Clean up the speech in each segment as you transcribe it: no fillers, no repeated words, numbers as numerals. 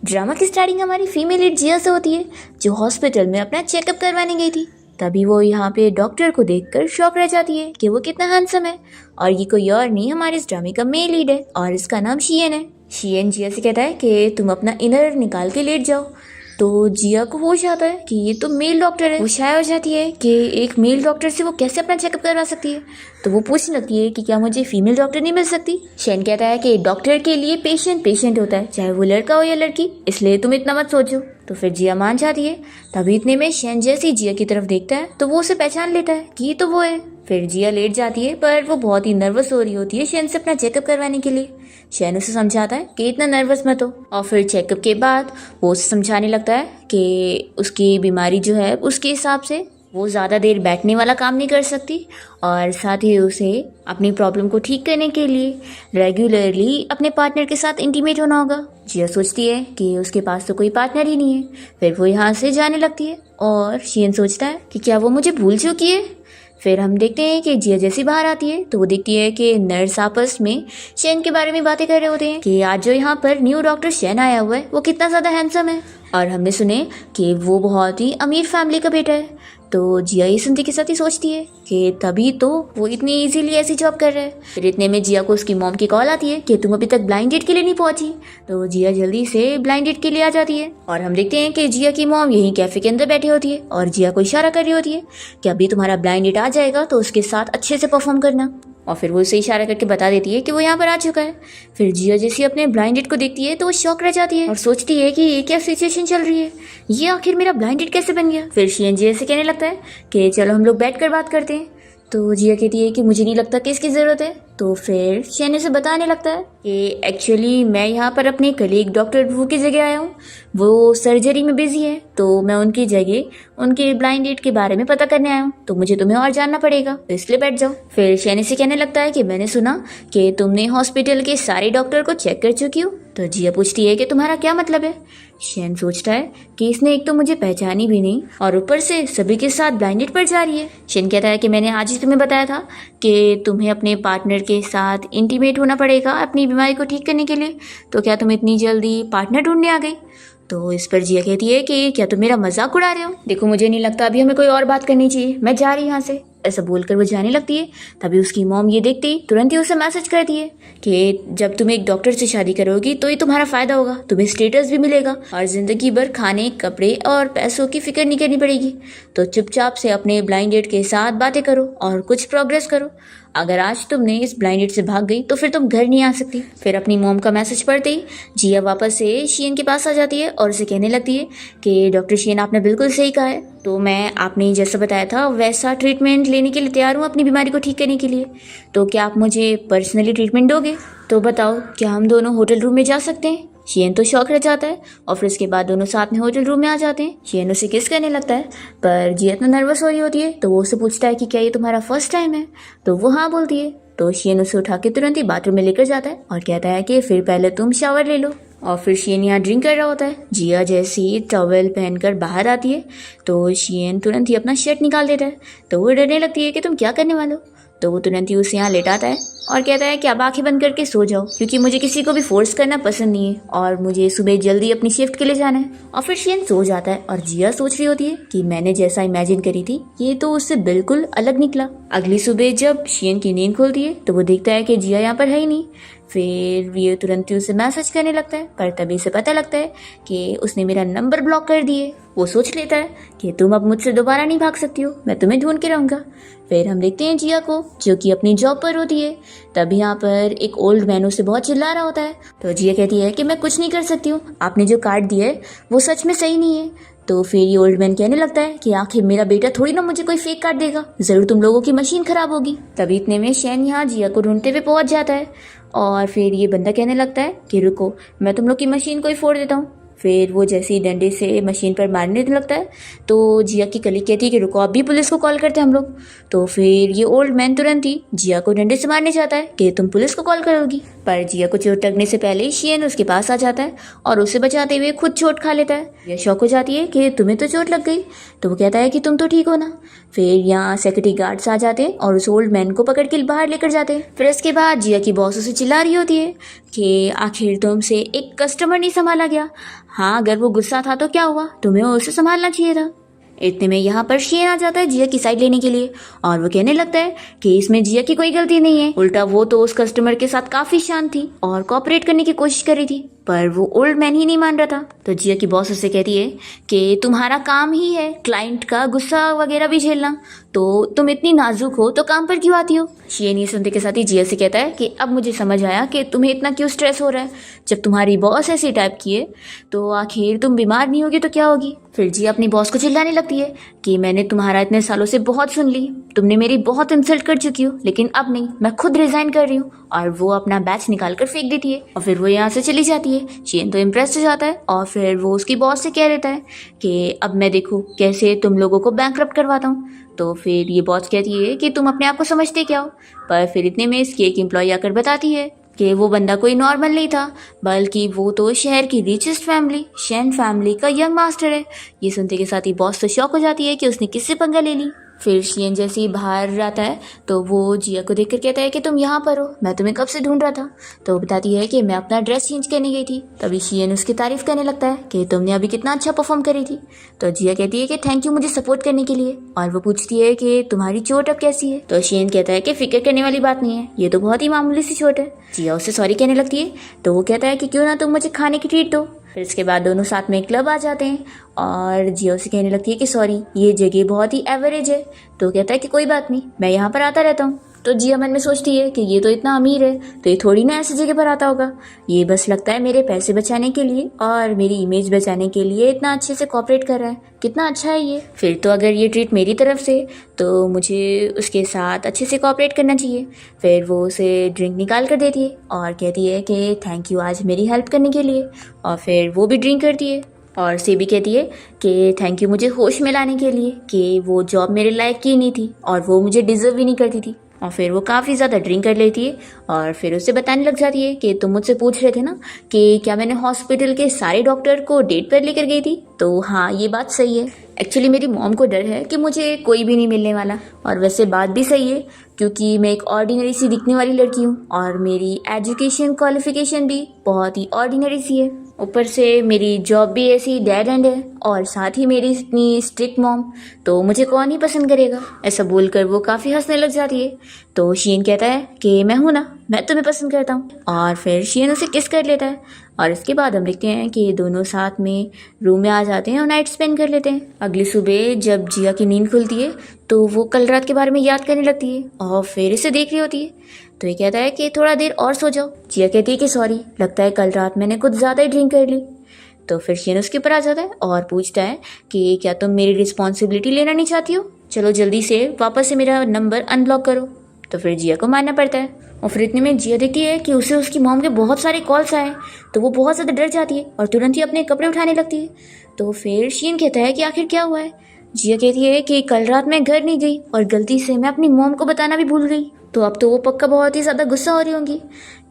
Drama की starting हमारी female lead जिया से होती है, जो हॉस्पिटल में अपना चेकअप करवाने गई थी। तभी वो यहाँ पे डॉक्टर को देखकर शॉक रह जाती है कि वो कितना हैंडसम है, और ये कोई और नहीं हमारे इस ड्रामे का मेन लीड है, और इसका नाम शियन है। शियन जिया से कहता है कि तुम अपना इनर निकाल के लेट जाओ। तो जिया को होश आता है कि ये तो मेल डॉक्टर है। वो शायद हो जाती है कि एक मेल डॉक्टर से वो कैसे अपना चेकअप करवा सकती है। तो वो पूछने लगती है कि क्या मुझे फीमेल डॉक्टर नहीं मिल सकती। शेन कहता है कि डॉक्टर के लिए पेशेंट पेशेंट होता है, चाहे वो लड़का हो या लड़की, इसलिए तुम इतना मत सोचो। तो फिर जिया मान जाती है। तभी इतने में शेन जैसी जिया की तरफ देखता है तो वो उसे पहचान लेता है कि ये तो वो है। फिर जिया लेट जाती है, पर वो बहुत ही नर्वस हो रही होती है शेन से अपना चेकअप करवाने के लिए। शेन उसे समझाता है कि इतना नर्वस मत हो, और फिर चेकअप के बाद वो उसे समझाने लगता है कि उसकी बीमारी जो है उसके हिसाब से वो ज़्यादा देर बैठने वाला काम नहीं कर सकती, और साथ ही उसे अपनी प्रॉब्लम को ठीक करने के लिए रेगुलरली अपने पार्टनर के साथ इंटीमेट होना होगा। जिया सोचती है कि उसके पास तो कोई पार्टनर ही नहीं है। फिर वो यहाँ से जाने लगती है, और शियन सोचता है कि क्या वो मुझे भूल चुकी है। फिर हम देखते हैं कि जिया जैसी बाहर आती है तो वो देखती है कि नर्स आपस में शेन के बारे में बातें कर रहे होते हैं कि आज जो यहाँ पर न्यू डॉक्टर शेन आया हुआ है वो कितना ज़्यादा हैंडसम है, और हमने सुने कि वो बहुत ही अमीर फैमिली का बेटा है। तो जिया ये सुनते के साथ ही सोचती है कि तभी तो वो इतनी इजीली ऐसी जॉब कर रहा है। फिर इतने में जिया को उसकी मॉम की कॉल आती है कि तुम अभी तक ब्लाइंड डेट के लिए नहीं पहुंची। तो जिया जल्दी से ब्लाइंड डेट के लिए आ जाती है, और हम देखते हैं कि जिया की मॉम यहीं कैफे के अंदर बैठी होती है और जिया को इशारा कर रही होती है कि अभी तुम्हारा ब्लाइंड डेट आ जाएगा तो उसके साथ अच्छे से परफॉर्म करना। और फिर वो उसे इशारा करके बता देती है कि वो यहाँ पर आ चुका है। फिर जिया जैसे अपने ब्लाइंड डेट को देखती है तो वो शॉक रह जाती है और सोचती है कि ये क्या सिचुएशन चल रही है, ये आखिर मेरा ब्लाइंड डेट कैसे बन गया। फिर शियन जिया से कहने लगता है कि चलो हम लोग बैठकर बात करते हैं। तो जिया कहती है कि मुझे नहीं लगता कि इसकी ज़रूरत है। तो फिर शेन उसे बताने लगता है कि एक्चुअली मैं यहाँ पर अपने कलीग डॉक्टर वू की जगह आया हूँ, वो सर्जरी में बिजी है, तो मैं उनकी जगह उनके ब्लाइंड डेट के बारे में पता करने आया हूँ, तो मुझे तुम्हें और जानना पड़ेगा, तो इसलिए बैठ जाओ। फिर शेन से कहने लगता है कि मैंने सुना कि तुमने हॉस्पिटल के सारे डॉक्टर को चेक कर चुकी हो। तो जिया पूछती है कि तुम्हारा क्या मतलब है। शेन सोचता है कि इसने एक तो मुझे पहचानी भी नहीं और ऊपर से सभी के साथ ब्लाइंड डेट पर जा रही है। शेन कहता है कि मैंने आज ही तुम्हें बताया था कि तुम्हें अपने पार्टनर के साथ इंटीमेट होना पड़ेगा अपनी बीमारी को ठीक करने के लिए, तो क्या तुम इतनी जल्दी पार्टनर ढूंढने आ गई। तो इस पर जिया कहती है कि क्या तुम मेरा मजाक उड़ा रहे हो, देखो मुझे नहीं लगता अभी हमें कोई और बात करनी चाहिए, मैं जा रही हूँ यहाँ से। ऐसा बोलकर वो जाने लगती है। तभी उसकी मॉम ये देखती तुरंत ही उसे मैसेज करती है कि जब तुम एक डॉक्टर से शादी करोगी तो ये तुम्हारा फायदा होगा, तुम्हें स्टेटस भी मिलेगा और जिंदगी भर खाने कपड़े और पैसों की फिक्र नहीं करनी पड़ेगी। तो चुपचाप से अपने ब्लाइंड डेट के साथ बातें करो और कुछ प्रोग्रेस करो। अगर आज तुमने इस ब्लाइंड डेट से भाग गई तो फिर तुम घर नहीं आ सकती। फिर अपनी मॉम का मैसेज पढ़ते ही जिया वापस से शियन के पास आ जाती है और उसे कहने लगती है कि डॉक्टर शियन आपने बिल्कुल सही कहा है, तो मैं आपने जैसा बताया था वैसा ट्रीटमेंट लेने के लिए तैयार हूँ अपनी बीमारी को ठीक करने के लिए। तो क्या आप मुझे पर्सनली ट्रीटमेंट दोगे? तो बताओ क्या हम दोनों होटल रूम में जा सकते हैं? शियन तो शॉक रह जाता है और फिर उसके बाद दोनों साथ में होटल रूम में आ जाते हैं। शियन उसे किस करने लगता है, पर जिया इतना नर्वस हो रही होती है तो वो उससे पूछता है कि क्या ये तुम्हारा फर्स्ट टाइम है। तो वो हाँ बोलती है। तो शियन उसे उठा के तुरंत ही बाथरूम में लेकर जाता है और कहता है कि फिर पहले तुम शावर ले लो। और फिर शियन यहाँ ड्रिंक कर रहा होता है। जिया जैसी टॉवेल पहनकर बाहर आती है तो शियन तुरंत ही अपना शर्ट निकाल देता है। तो वो डरने लगती है कि तुम क्या करने वाले हो। तो वो तुरंत ही उसे यहाँ लेटाता है और कहता है कि अब आंखें बंद करके सो जाओ, क्योंकि मुझे किसी को भी फोर्स करना पसंद नहीं है और मुझे सुबह जल्दी अपनी शिफ्ट के लिए जाना है। और फिर शियन सो जाता है और जिया सोच रही होती है कि मैंने जैसा इमेजिन करी थी ये तो उससे बिल्कुल अलग निकला। अगली सुबह जब शियन की नींद खुलती है तो वो देखता है कि जिया यहाँ पर है ही नहीं। फिर ये तुरंत ही उसे मैसेज करने लगता है, पर तभी से पता लगता है कि उसने मेरा नंबर ब्लॉक कर दिए। वो सोच लेता है कि तुम अब मुझसे दोबारा नहीं भाग सकती हो, मैं तुम्हें ढूंढ के रहूंगा। फिर हम देखते हैं जिया को जो कि अपनी जॉब पर होती है। तब यहाँ पर एक ओल्ड मैन उसे बहुत चिल्ला रहा होता है। तो जिया कहती है कि मैं कुछ नहीं कर सकती हूँ, आपने जो कार्ड दिया है वो सच में सही नहीं है। तो फिर ये ओल्ड मैन कहने लगता है कि आखिर मेरा बेटा थोड़ी ना मुझे कोई फेक कार्ड देगा, जरूर तुम लोगों की मशीन खराब होगी। तभी इतने में शेन यहाँ जिया को ढूंढते हुए पहुंच जाता है और फिर ये बंदा कहने लगता है कि रुको मैं तुम लोग की मशीन को ही फोड़ देता हूँ। फिर वो जैसे ही डंडे से मशीन पर मारने लगता है तो जिया की कलीग कहती है कि रुको अभी पुलिस को कॉल करते हैं हम लोग। तो फिर ये ओल्ड मैन तुरंत ही जिया को डंडे से मारने जाता है कि तुम पुलिस को कॉल करोगी। पर जिया को चोट लगने से पहले शियन उसके पास आ जाता है और उसे बचाते हुए खुद चोट खा लेता है। यह शौक हो जाती है कि तुम्हें तो चोट लग गई, तो वो कहता है कि तुम तो ठीक हो ना। फिर यहाँ सिक्योरिटी गार्ड्स आ जाते हैं और उस ओल्ड मैन को पकड़ के बाहर लेकर जाते हैं। फिर इसके बाद जिया की बॉस उसे चिल्ला रही होती है कि आखिर तुमसे एक कस्टमर नहीं संभाला गया। हाँ, अगर वो गुस्सा था तो क्या हुआ, तुम्हें उसे संभालना चाहिए था। इतने में यहाँ पर शियन आ जाता है जिया की साइड लेने के लिए और वो कहने लगता है कि इसमें जिया की कोई गलती नहीं है, उल्टा वो तो उस कस्टमर के साथ काफी शांत थी और कोऑपरेट करने की कोशिश कर रही थी, पर वो ओल्ड मैन ही नहीं मान रहा था। तो जिया की बॉस उससे कहती है कि तुम्हारा काम ही है क्लाइंट का गुस्सा वगैरह भी झेलना, तो तुम इतनी नाजुक हो तो काम पर क्यों आती हो। शियन ये सुनते के साथ ही जिया से कहता है कि अब मुझे समझ आया कि तुम्हें इतना क्यों स्ट्रेस हो रहा है। जब तुम्हारी बॉस ऐसी टाइप की है तो आखिर तुम बीमार नहीं होगी तो क्या होगी। फिर जिया अपनी बॉस को चिल्लाने लगती है कि मैंने तुम्हारा इतने सालों से बहुत सुन ली, तुमने मेरी बहुत इंसल्ट कर चुकी हो, लेकिन अब नहीं, मैं खुद रिजाइन कर रही हूँ। और वो अपना बैच निकाल कर फेंक देती है और फिर वो यहाँ से चली जाती है। शियन तो इम्प्रेस हो जाता है और फिर वो उसकी बॉस से कह देता है कि अब मैं देखूँ कैसे तुम लोगों को बैंकरप्ट करवाता हूँ। तो फिर ये बॉस कहती है कि तुम अपने आप को समझते क्या हो। पर फिर इतने में इसकी एक एम्प्लॉय आकर बताती है कि वो बंदा कोई नॉर्मल नहीं था, बल्कि वो तो शहर की रिचेस्ट फैमिली शेन फैमिली का यंग मास्टर है। ये सुनते के साथ ही बॉस तो शॉक हो जाती है कि उसने किससे पंगा ले ली। फिर शियन जैसे ही बाहर आता है तो वो जिया को देखकर कहता है कि तुम यहाँ पर हो, मैं तुम्हें कब से ढूंढ रहा था। तो वो बताती है कि मैं अपना ड्रेस चेंज करने गई थी। तभी शियन उसकी तारीफ करने लगता है कि तुमने अभी कितना अच्छा परफॉर्म करी थी। तो जिया कहती है कि थैंक यू मुझे सपोर्ट करने के लिए, और वो पूछती है कि तुम्हारी चोट अब कैसी है। तो शियन कहता है कि फिक्र करने वाली बात नहीं है, ये तो बहुत ही मामूली सी चोट है। जिया उससे सॉरी कहने लगती है तो वो कहता है कि क्यों ना तुम मुझे खाने की ट्रीट दो। फिर इसके बाद दोनों साथ में क्लब आ जाते हैं और जिया उसे कहने लगती है कि सॉरी, ये जगह बहुत ही एवरेज है। तो कहता है कि कोई बात नहीं, मैं यहाँ पर आता रहता हूँ। तो जिया मन में सोचती है कि ये तो इतना अमीर है तो ये थोड़ी ना ऐसी जगह पर आता होगा, ये बस लगता है मेरे पैसे बचाने के लिए और मेरी इमेज बचाने के लिए इतना अच्छे से कोऑपरेट कर रहा है, कितना अच्छा है ये। फिर तो अगर ये ट्रीट मेरी तरफ से तो मुझे उसके साथ अच्छे से कोऑपरेट करना चाहिए। फिर वो उसे ड्रिंक निकाल कर देती है और कहती है कि थैंक यू आज मेरी हेल्प करने के लिए, और फिर वो भी ड्रिंक करती है और से भी कहती है कि थैंक यू मुझे होश में लाने के लिए, कि वो जॉब मेरे लायक की नहीं थी और वो मुझे डिजर्व भी नहीं करती थी। और फिर वो काफ़ी ज़्यादा ड्रिंक कर लेती है और फिर उसे बताने लग जाती है कि तुम मुझसे पूछ रहे थे ना कि क्या मैंने हॉस्पिटल के सारे डॉक्टर को डेट पर लेकर गई थी। तो हाँ, ये बात सही है। एक्चुअली मेरी मॉम को डर है कि मुझे कोई भी नहीं मिलने वाला, और वैसे बात भी सही है क्योंकि मैं एक ऑर्डिनरी सी दिखने वाली लड़की हूँ और मेरी एजुकेशन क्वालिफिकेशन भी बहुत ही ऑर्डिनरी सी है। ऊपर से मेरी जॉब भी ऐसी डेड एंड है और साथ ही मेरी इतनी स्ट्रिक्ट मॉम, तो मुझे कौन ही पसंद करेगा। ऐसा बोलकर वो काफ़ी हंसने लग जाती है। तो शियन कहता है कि मैं हूँ ना, मैं तुम्हें पसंद करता हूँ, और फिर शियन उसे किस कर लेता है। और इसके बाद हम देखते हैं कि दोनों साथ में रूम में आ जाते हैं और नाइट स्पेंड कर लेते हैं। अगली सुबह जब जिया की नींद खुलती है तो वो कल रात के बारे में याद करने लगती है और फिर इसे देख रही होती है। तो ये कहता है कि थोड़ा देर और सो जाओ। जिया कहती है कि सॉरी, लगता है कल रात मैंने कुछ ज़्यादा ही ड्रिंक कर ली। तो फिर शियन उसके ऊपर आ जाता है और पूछता है कि क्या तुम मेरी रिस्पॉन्सिबिलिटी लेना नहीं चाहती हो, चलो जल्दी से वापस से मेरा नंबर अनब्लॉक करो। तो फिर जिया को मानना पड़ता है। और फिर इतने में जिया देखती है कि उसे उसकी मॉम के बहुत सारे कॉल्स आए, तो वो बहुत ज़्यादा डर जाती है और तुरंत ही अपने कपड़े उठाने लगती है। तो फिर शियन कहता है कि आखिर क्या हुआ है। जिया कहती है कि कल रात मैं घर नहीं गई और गलती से मैं अपनी मॉम को बताना भी भूल गई, तो अब तो वो पक्का बहुत ही ज़्यादा गुस्सा हो रही होंगी।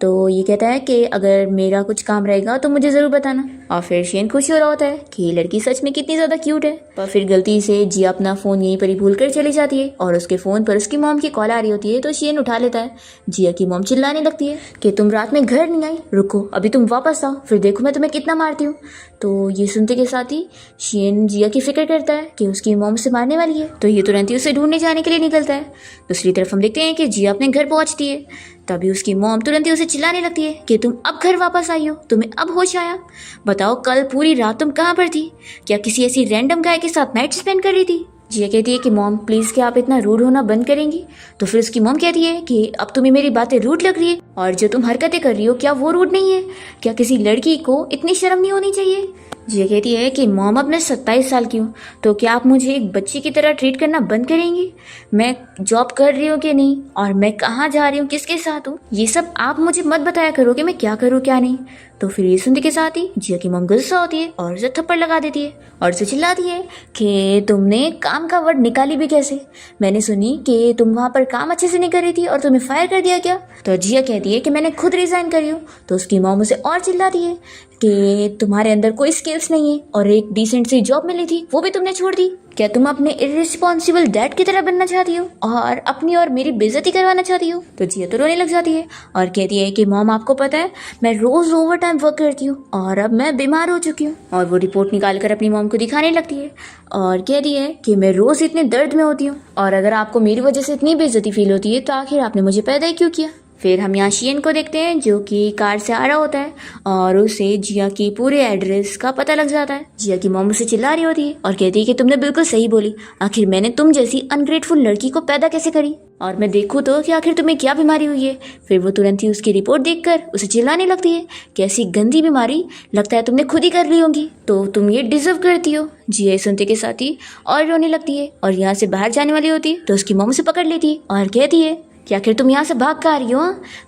तो ये कहता है कि अगर मेरा कुछ काम रहेगा तो मुझे ज़रूर बताना। और फिर शियन खुश हो रहा होता है कि ये लड़की सच में कितनी ज़्यादा क्यूट है। पर फिर गलती से जिया अपना फ़ोन यहीं पर ही भूल कर चली जाती है और उसके फ़ोन पर उसकी मॉम की कॉल आ रही होती है। तो शियन उठा लेता है। जिया की मॉम चिल्लाने लगती है कि तुम रात में घर नहीं आई, रुको अभी तुम वापस आओ, फिर देखो मैं तुम्हें कितना मारती हूँ। तो ये सुनते के साथ ही शियन जिया की फिक्र करता है कि उसकी मॉम से मारने वाली है, तो ये तुरंत ही उसे ढूंढने जाने के लिए निकलता है। दूसरी तरफ हम देखते हैं कि जिया अपने घर पहुंचती है। तभी उसकी मॉम तुरंत ही उसे चिल्लाने लगती है कि तुम अब घर वापस आई हो, तुम्हें अब होश आया, बताओ कल पूरी रात तुम कहाँ पर थी, क्या किसी ऐसी रैंडम गाय के साथ नाइट स्पेंड कर रही थी। जिया कहती है कि मॉम प्लीज़ क्या आप इतना रूड होना बंद करेंगी। तो फिर उसकी मॉम कहती है कि अब तुम्हें मेरी बातें रूड लग रही है, और जो तुम हरकतें कर रही हो क्या वो रूड नहीं है, क्या किसी लड़की को इतनी शर्म नहीं होनी चाहिए। जिया कहती है कि मॉम अब मैं 27 साल की हूँ, तो क्या आप मुझे एक बच्ची की तरह ट्रीट करना बंद करेंगी। मैं जॉब कर रही हूँ कि नहीं, और मैं कहाँ जा रही हूँ, किसके साथ हूँ, ये सब आप मुझे मत बताया करो कि मैं क्या करूँ क्या नहीं। तो फिर ये सुनते के साथ ही जिया की मॉम गुस्सा होती है और उसे थप्पड़ लगा देती है और उसे चिल्लाती है कि तुमने काम का वर्ड निकाली भी कैसे? मैंने सुनी कि तुम वहाँ पर काम अच्छे से नहीं कर रही थी और तुम्हें फायर कर दिया क्या? तो जिया कहती है कि मैंने खुद रिजाइन करी हूँ। तो उसकी मॉम उसे और चिल्लाती है कि तुम्हारे अंदर कोई स्किल्स नहीं है और एक डिसेंट सी जॉब मिली थी वो भी तुमने छोड़ दी। क्या तुम अपने इर्रिस्पॉन्सिबल डैड की तरह बनना चाहती हो और अपनी और मेरी बेइज्जती करवाना चाहती हो? तो जिया तो रोने लग जाती है और कहती है कि मॉम आपको पता है मैं रोज ओवर टाइम वर्क करती हूँ और अब मैं बीमार हो चुकी हूँ। और वो रिपोर्ट निकाल कर अपनी मॉम को दिखाने लगती है और कहती है कि मैं रोज इतने दर्द में होती हूँ और अगर आपको मेरी वजह से इतनी बेइज्जती फील होती है तो आखिर आपने मुझे पैदा ही क्यों किया? फिर हम यहाँ शियन को देखते हैं जो कि कार से आ रहा होता है और उसे जिया की पूरे एड्रेस का पता लग जाता है। जिया की मॉम उसे चिल्ला रही होती है और कहती है कि तुमने बिल्कुल सही बोली, आखिर मैंने तुम जैसी अनग्रेटफुल लड़की को पैदा कैसे करी और मैं देखूँ तो कि आखिर तुम्हें क्या बीमारी हुई है। फिर वो तुरंत ही उसकी रिपोर्ट देखकर उसे चिल्लाने लगती है कि ऐसी गंदी बीमारी लगता है तुमने खुद ही कर ली होगी, तो तुम ये डिजर्व करती हो। जिया सुनते के साथ ही और रोने लगती है और यहाँ से बाहर जाने वाली होती है तो उसकी मॉम उसे पकड़ लेती है और कहती है कि आखिर तुम यहाँ से भाग कर आ रही हो?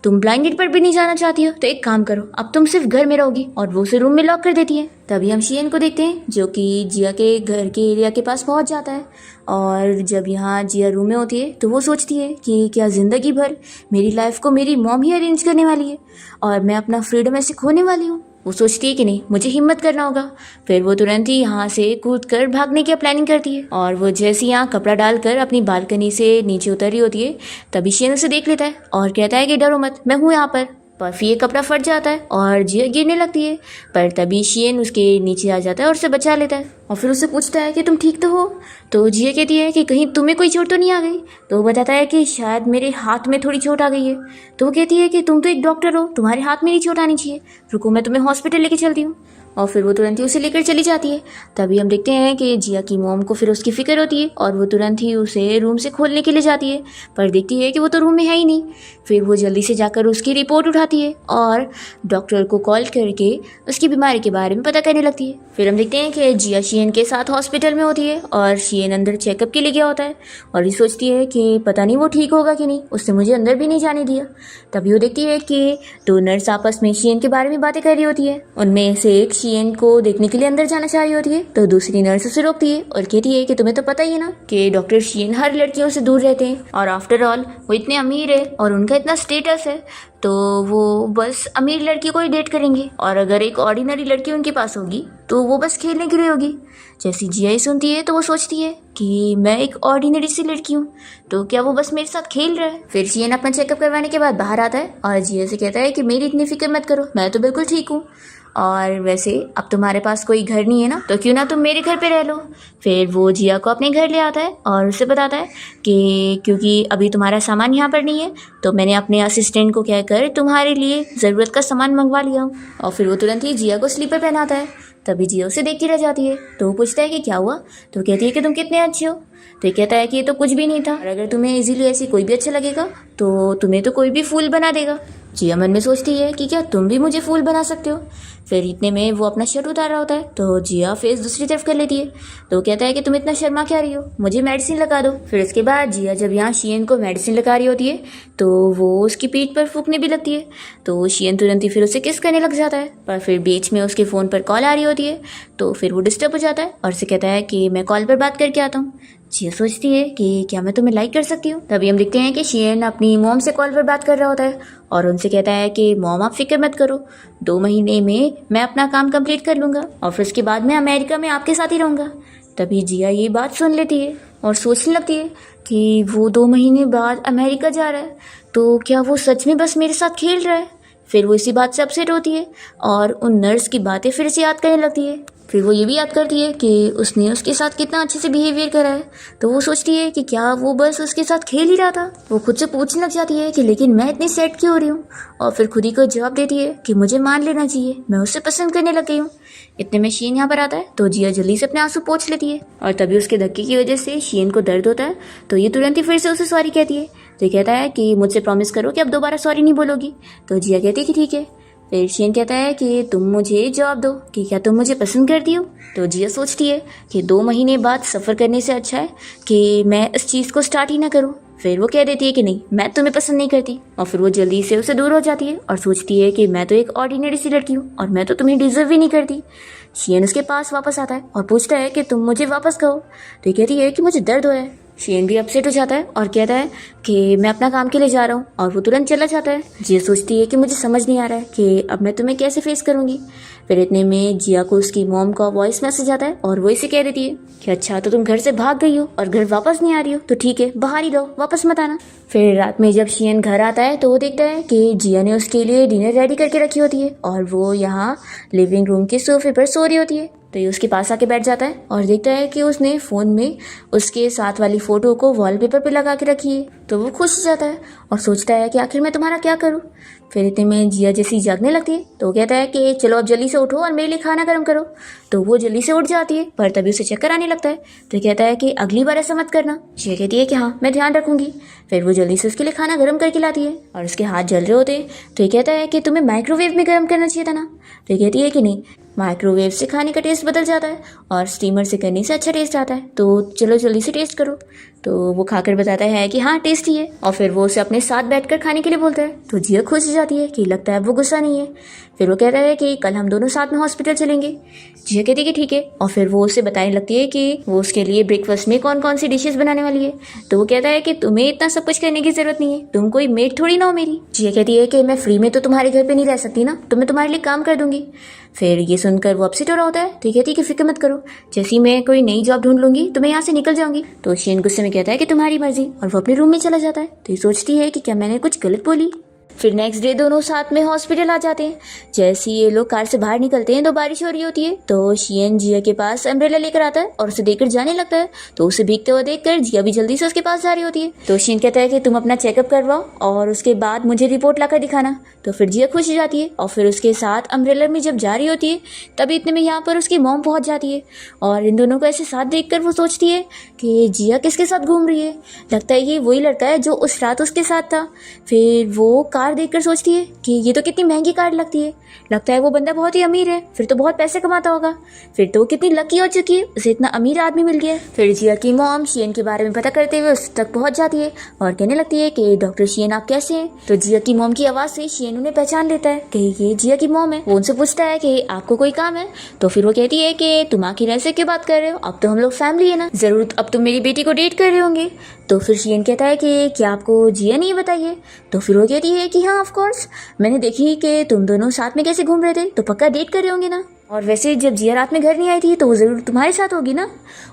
तुम ब्लाइंड डेट पर भी नहीं जाना चाहती हो तो एक काम करो, अब तुम सिर्फ घर में रहोगी। और वो उसे रूम में लॉक कर देती है। तभी हम शियन को देखते हैं जो कि जिया के घर के एरिया के पास पहुंच जाता है और जब यहाँ जिया रूम में होती है तो वो सोचती है कि क्या ज़िंदगी भर मेरी लाइफ को मेरी मॉम ही अरेंज करने वाली है और मैं अपना फ्रीडम ऐसे खोने वाली हूँ। वो सोचती है कि नहीं, मुझे हिम्मत करना होगा। फिर वो तुरंत ही यहाँ से कूद कर भागने की प्लानिंग करती है और वो जैसे यहाँ कपड़ा डालकर अपनी बालकनी से नीचे उतर रही होती है तभी शियन उसे देख लेता है और कहता है कि डरो मत, मैं हूँ यहाँ पर। पर फिर ये कपड़ा फट जाता है और जिया गिरने लगती है पर तभी शियन उसके नीचे आ जाता है और उसे बचा लेता है और फिर उससे पूछता है कि तुम ठीक तो हो? तो जिया कहती है कि कहीं तुम्हें कोई चोट तो नहीं आ गई? तो वो बताता है कि शायद मेरे हाथ में थोड़ी चोट आ गई है। तो वो कहती है कि तुम तो एक डॉक्टर हो, तुम्हारे हाथ में नहीं चोट आनी चाहिए, रुको मैं तुम्हें हॉस्पिटल लेके चलती हूँ। और फिर वो तुरंत ही उसे लेकर चली जाती है। तभी हम देखते हैं कि जिया की मॉम को फिर उसकी फिक्र होती है और वो तुरंत ही उसे रूम से खोलने के लिए जाती है पर देखती है कि वो तो रूम में है ही नहीं। फिर वो जल्दी से जाकर उसकी रिपोर्ट उठाती है और डॉक्टर को कॉल करके उसकी बीमारी के बारे में पता करने लगती है। फिर हम देखते हैं कि जिया शियन के साथ हॉस्पिटल में होती है और शियन अंदर चेकअप के लिए गया होता है और ये सोचती है कि पता नहीं वो ठीक होगा कि नहीं, उसने मुझे अंदर भी नहीं जाने दिया। तभी वो देखती है कि दो नर्स आपस में शियन के बारे में बातें कर रही होती है। उनमें से एक शियन को देखने के लिए अंदर जाना चाह रही होती है तो दूसरी नर्स उसे रोकती है और कहती है कि तुम्हें तो पता ही है ना कि डॉक्टर शियन हर लड़कियों से दूर रहते हैं और आफ्टर ऑल वो इतने अमीर है और उनका इतना स्टेटस है तो वो बस अमीर लड़की को ही डेट करेंगे और अगर एक ऑर्डिनरी लड़की उनके पास होगी तो वो बस खेलने के लिए होगी। जैसी जिया सुनती है तो वो सोचती है कि मैं एक ऑर्डिनरी सी लड़की हूँ तो क्या वो बस मेरे साथ खेल रहा है। फिर शियन अपना चेकअप करवाने के बाद बाहर आता है और जिया से कहता है कि मेरी इतनी फिक्र मत करो, मैं तो बिल्कुल ठीक हूँ और वैसे अब तुम्हारे पास कोई घर नहीं है ना तो क्यों ना तुम मेरे घर पे रह लो। फिर वो जिया को अपने घर ले आता है और उसे बताता है कि क्योंकि अभी तुम्हारा सामान यहाँ पर नहीं है तो मैंने अपने असिस्टेंट को कहकर तुम्हारे लिए ज़रूरत का सामान मंगवा लिया हूँ। और फिर वो तुरंत ही जिया को स्लीपर पहनाता है। तभी जिया उसे देखती रह जाती है तो वो पूछता है कि क्या हुआ? तो कहती है कि तुम कितने अच्छे हो। तो ये कहता है कि ये तो कुछ भी नहीं था और अगर तुम्हें इजीली ऐसी कोई भी अच्छा लगेगा तो तुम्हें तो कोई भी फूल बना देगा। जिया मन में सोचती है कि क्या तुम भी मुझे फूल बना सकते हो। फिर इतने में वो अपना शर्ट उतार रहा होता है तो जिया फेस दूसरी तरफ कर लेती है तो कहता है कि तुम इतना शर्मा क्या रही हो, मुझे मेडिसिन लगा दो। फिर इसके बाद जिया जब यहाँ शियन को मेडिसिन लगा रही होती है तो वो उसकी पीठ पर फूकने भी लगती है तो शियन तुरंत ही फिर उसे किस करने लग जाता है पर फिर बीच में उसके फ़ोन पर कॉल आ रही होती है तो फिर वो डिस्टर्ब हो जाता है और उसे कहता है कि मैं कॉल पर बात करके आता हूँ। जिया सोचती है कि क्या मैं तुम्हें लाइक कर सकती हूँ। तभी हम देखते हैं कि शियन अपनी मॉम से कॉल पर बात कर रहा होता है और उनसे कहता है कि मॉम आप फिक्र मत करो, 2 महीने में मैं अपना काम कंप्लीट कर लूँगा और फिर उसके बाद मैं अमेरिका में आपके साथ ही रहूँगा। तभी जिया ये बात सुन लेती है और सोचने लगती है कि वो 2 महीने बाद अमेरिका जा रहा है तो क्या वो सच में बस मेरे साथ खेल रहा है। फिर वो इसी बात से अपसेट होती है और उन नर्स की बातें फिर से याद करने लगती है। फिर वो ये भी याद करती है कि उसने उसके साथ कितना अच्छे से बिहेवियर करा है तो वो सोचती है कि क्या वो बस उसके साथ खेल ही रहा था। वो खुद से पूछने लग जाती है कि लेकिन मैं इतनी सैड क्यों हो रही हूँ और फिर खुद ही को जवाब देती है कि मुझे मान लेना चाहिए, मैं उसे पसंद करने लग गई हूँ। इतने में शियन यहाँ पर आता है तो जिया जल्दी से अपने आंसू पोंछ लेती है और तभी उसके धक्के की वजह से शियन को दर्द होता है तो ये तुरंत ही फिर से उसे सॉरी कहती है। तो ये कहता है कि मुझसे प्रॉमिस करो कि अब दोबारा सॉरी नहीं बोलोगी। तो जिया कहती है कि ठीक है। फिर शियन कहता है कि तुम मुझे जवाब दो कि क्या तुम मुझे पसंद करती हो। तो जिया सोचती है कि 2 महीने बाद सफ़र करने से अच्छा है कि मैं इस चीज़ को स्टार्ट ही ना करूँ। फिर वो कह देती है कि नहीं, मैं तुम्हें पसंद नहीं करती, और फिर वो जल्दी से उससे दूर हो जाती है और सोचती है कि मैं तो एक ऑर्डिनरी सी लड़की हूँ और मैं तो तुम्हें डिजर्व ही नहीं करती। शियन उसके पास वापस आता है और पूछता है कि तुम मुझे वापस कहो, तो ये कहती है कि मुझे दर्द हो है। शियन भी अपसेट हो जाता है और कहता है कि मैं अपना काम के लिए जा रहा हूँ, और वो तुरंत चला जाता है। जिया सोचती है कि मुझे समझ नहीं आ रहा है कि अब मैं तुम्हें कैसे फेस करूँगी। फिर इतने में जिया को उसकी मॉम का वॉइस मैसेज आता है और वो इसे कह देती है कि अच्छा तो तुम घर से भाग गई हो और घर वापस नहीं आ रही हो, तो ठीक है बाहर ही रहो, वापस मत आना। फिर रात में जब शियन घर आता है तो वो देखता है कि जिया ने उसके लिए डिनर रेडी करके रखी होती है और वो यहाँ लिविंग रूम के सोफे पर सो रही होती है। तो ये उसके पास आके बैठ जाता है और देखता है कि उसने फ़ोन में उसके साथ वाली फ़ोटो को वॉलपेपर पे लगा के रखी है। तो वो खुश हो जाता है और सोचता है कि आखिर मैं तुम्हारा क्या करूँ। फिर इतने में जिया जैसी जागने लगती है तो वो कहता है कि चलो अब जल्दी से उठो और मेरे लिए खाना गर्म करो। तो वो जल्दी से उठ जाती है, पर तभी उसे चक्कर आने लगता है। तो कहता है कि अगली बार ऐसा मत करना। जिया कहती है कि हाँ मैं ध्यान रखूंगी। फिर वो जल्दी से उसके लिए खाना गर्म करके लाती है और उसके हाथ जल रहे होते हैं। तो ये कहता है कि तुम्हें माइक्रोवेव में गर्म करना चाहिए था ना। तो ये कहती है कि नहीं, माइक्रोवेव से खाने का टेस्ट बदल जाता है और स्टीमर से करने से अच्छा टेस्ट आता है, तो चलो जल्दी से टेस्ट करो। तो वो खाकर बताता है कि हाँ टेस्टी है, और फिर वो उसे अपने साथ बैठकर खाने के लिए बोलता है। तो जिया खुश हो जाती है कि लगता है वो गुस्सा नहीं है। फिर वो कहता है कि कल हम दोनों साथ में हॉस्पिटल चलेंगे। जिया कहती है कि ठीक है, और फिर वो उसे बताने लगती है कि वो उसके लिए ब्रेकफास्ट में कौन कौन सी डिशेस बनाने वाली है। तो वो कहता है कि तुम्हें इतना सब कुछ करने की जरूरत नहीं है, तुम कोई मेड थोड़ी ना हो मेरी। जिया कहती है कि मैं फ्री में तो तुम्हारे घर पे नहीं रह सकती ना, तो मैं तुम्हारे लिए काम कर दूंगी। फिर ये सुनकर वो अपसेट हो रहा होता है। तो कहती है कि फिक्र मत करो, जैसी मैं कोई नई जॉब ढूंढ लूंगी तो मैं यहाँ से निकल जाऊंगी। तो शियन गुस्से में कहता है कि तुम्हारी मर्जी, और वो अपने रूम में चला जाता है। तो ये सोचती है कि क्या मैंने कुछ गलत बोली। फिर नेक्स्ट डे दोनों साथ में हॉस्पिटल आ जाते हैं। जैसे ये लोग कार से बाहर निकलते हैं तो बारिश हो रही होती है। तो शियन जिया के पास अम्ब्रेला लेकर आता है और उसे देकर जाने लगता है। तो उसे भीगते हुए देखकर जिया भी जल्दी से उसके पास जा रही होती है। तो शियन कहता है कि तुम अपना चेकअप करवाओ और उसके बाद मुझे रिपोर्ट लाकर दिखाना। तो फिर जिया खुश हो जाती है और फिर उसके साथ अम्ब्रेला में जब जा रही होती है तभी इतने में यहाँ पर उसकी मॉम पहुँच जाती है। और इन दोनों को ऐसे साथ देखकर वो सोचती है कि जिया किसके साथ घूम रही है। लगता है कि वही लड़का है जो उस रात उसके साथ था। फिर वो कार देखकर सोचती है कि ये तो कितनी महंगी कार लगती है, लगता है वो बंदा बहुत ही अमीर है, फिर तो बहुत पैसे कमाता होगा, फिर तो वो कितनी लकी हो चुकी है, उसे इतना अमीर आदमी मिल गया है। फिर जिया की मॉम शियन के बारे में पता करते हुए उस तक पहुंच जाती है और कहने लगती है कि डॉक्टर शियन आप कैसे हैं। तो जिया की मॉम की आवाज़ से शियन उन्हें पहचान लेता है कि ये जिया की मॉम है। वो उनसे पूछता है कि आपको कोई काम है। तो फिर वो कहती है कि तुम आखिर ऐसे क्यों बात कर रहे हो, अब तो हम लोग फैमिली है ना, जरूर अब तुम मेरी बेटी को डेट कर रहे होंगे। तो फिर शियन कहता है कि क्या आपको जिया नहीं बताइए। तो फिर वो कहती है कि हाँ ऑफ कोर्स, मैंने देखी कि तुम दोनों साथ में कैसे घूम रहे थे, तो पक्का डेट कर रहे होंगे ना। और वैसे जब जिया रात में घर नहीं आई थी तो वो ज़रूर तुम्हारे साथ होगी ना।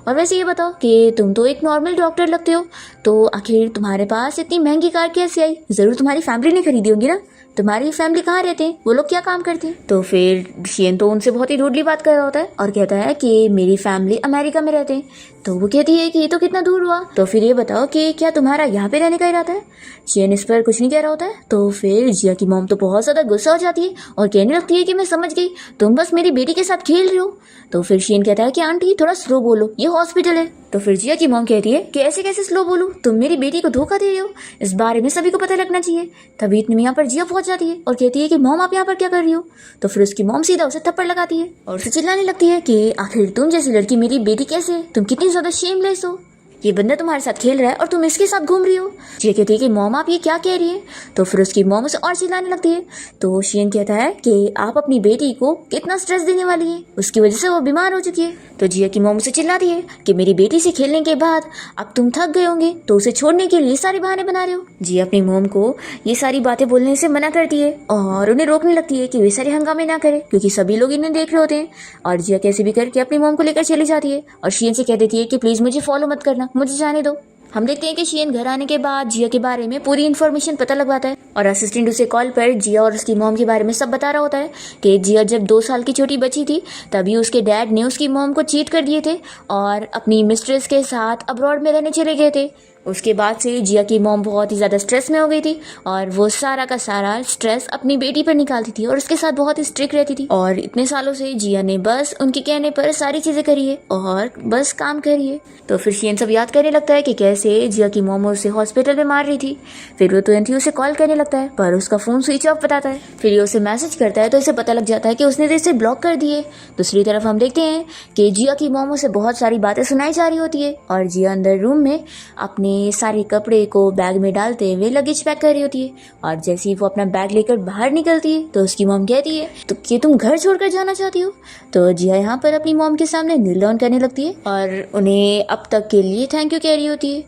और वैसे ये बताओ कि तुम तो एक नॉर्मल डॉक्टर लगते हो, तो आखिर तुम्हारे पास इतनी महंगी कार कैसे आई, ज़रूर तुम्हारी फैमिली ने खरीदी होगी ना। तुम्हारी फैमिली कहाँ रहते हैं, वो लोग क्या काम करते हैं। तो फिर शियन तो उनसे बहुत ही रूडली बात कर रहा होता है और कहता है कि मेरी फैमिली अमेरिका में रहते हैं। तो वो कहती है कि ये तो कितना दूर हुआ, तो फिर ये बताओ कि क्या तुम्हारा यहाँ पे रहने का इरादा है। शियन इस पर कुछ नहीं कह रहा होता है। तो फिर जिया की मॉम तो बहुत ज़्यादा गुस्सा हो जाती है और कहने लगती है कि मैं समझ गई, तुम बस मेरी बेटी के साथ खेल रही हो। तो फिर शियन कहता है कि आंटी थोड़ा स्लो बोलो, ये हॉस्पिटल है। तो फिर जिया की मॉम कहती है कि ऐसे कैसे स्लो बोलूं, तुम मेरी बेटी को धोखा दे रहे हो, इस बारे में सभी को पता लगना चाहिए। तभी इतने में यहाँ पर जिया पहुंच जाती है और कहती है कि मॉम आप यहाँ पर क्या कर रही हो। तो फिर उसकी मॉम सीधा उसे थप्पड़ लगाती है और उसे चिल्लाने लगती है कि आखिर तुम जैसी लड़की मेरी बेटी कैसे है, तुम कितनी ज्यादा शेमलेस हो, ये बंदा तुम्हारे साथ खेल रहा है और तुम इसके साथ घूम रही हो। जिया कहती है कि मॉम आप ये क्या कह रही है। तो फिर उसकी मॉम उसे और चिल्लाने लगती है। तो शियन कहता है कि आप अपनी बेटी को कितना स्ट्रेस देने वाली है, उसकी वजह से वो बीमार हो चुकी है। तो जिया की मॉम उसे चिल्लाती है कि मेरी बेटी से खेलने के बाद अब तुम थक गए होंगे, तो उसे छोड़ने के लिए सारे बहाने बना रहे हो। जिया अपनी मॉम को ये सारी बातें बोलने से मना करती है और उन्हें रोकने लगती है कि वे सारे हंगामे ना करें, क्योंकि सभी लोग इन्हें देख रहे होते हैं। और जिया कैसे भी करके अपनी मॉम को लेकर चली जाती है और शियन से कह देती है कि प्लीज मुझे फॉलो मत करना, मुझे जाने दो। हम देखते हैं कि शियन घर आने के बाद जिया के बारे में पूरी इन्फॉर्मेशन पता लगवाता है और असिस्टेंट उसे कॉल पर जिया और उसकी मॉम के बारे में सब बता रहा होता है कि जिया जब 2 साल की छोटी बची थी तभी उसके डैड ने उसकी मॉम को चीट कर दिए थे और अपनी मिस्ट्रेस के साथ अब्रॉड में रहने चले गए थे। उसके बाद से जिया की मॉम बहुत ही ज़्यादा स्ट्रेस में हो गई थी और वो सारा का सारा स्ट्रेस अपनी बेटी पर निकालती थी और उसके साथ बहुत ही स्ट्रिक्ट रहती थी। और इतने सालों से जिया ने बस उनके कहने पर सारी चीज़ें करी है और बस काम करी है। तो फिर शियन सब याद करने लगता है कि कैसे जिया की मॉम उसे हॉस्पिटल में मार रही थी। फिर वो तुरंत ही उसे कॉल करने लगता है पर उसका फ़ोन स्विच ऑफ बताता है। फिर ये उसे मैसेज करता है तो उसे पता लग जाता है कि उसने इसे ब्लॉक कर दिए। दूसरी तरफ हम देखते हैं कि जिया की मॉम उसे बहुत सारी बातें सुनाई जा रही होती है और जिया अंदर रूम में अपने अपने सारे कपड़े को बैग में डालते हुए लगेज पैक कर रही होती है। और जैसे ही वो अपना बैग लेकर बाहर निकलती है तो उसकी मॉम कहती है तो कि तुम घर छोड़कर जाना चाहती हो। तो जिया यहाँ पर अपनी मॉम के सामने नील डाउन करने लगती है और उन्हें अब तक के लिए थैंक यू कह रही होती है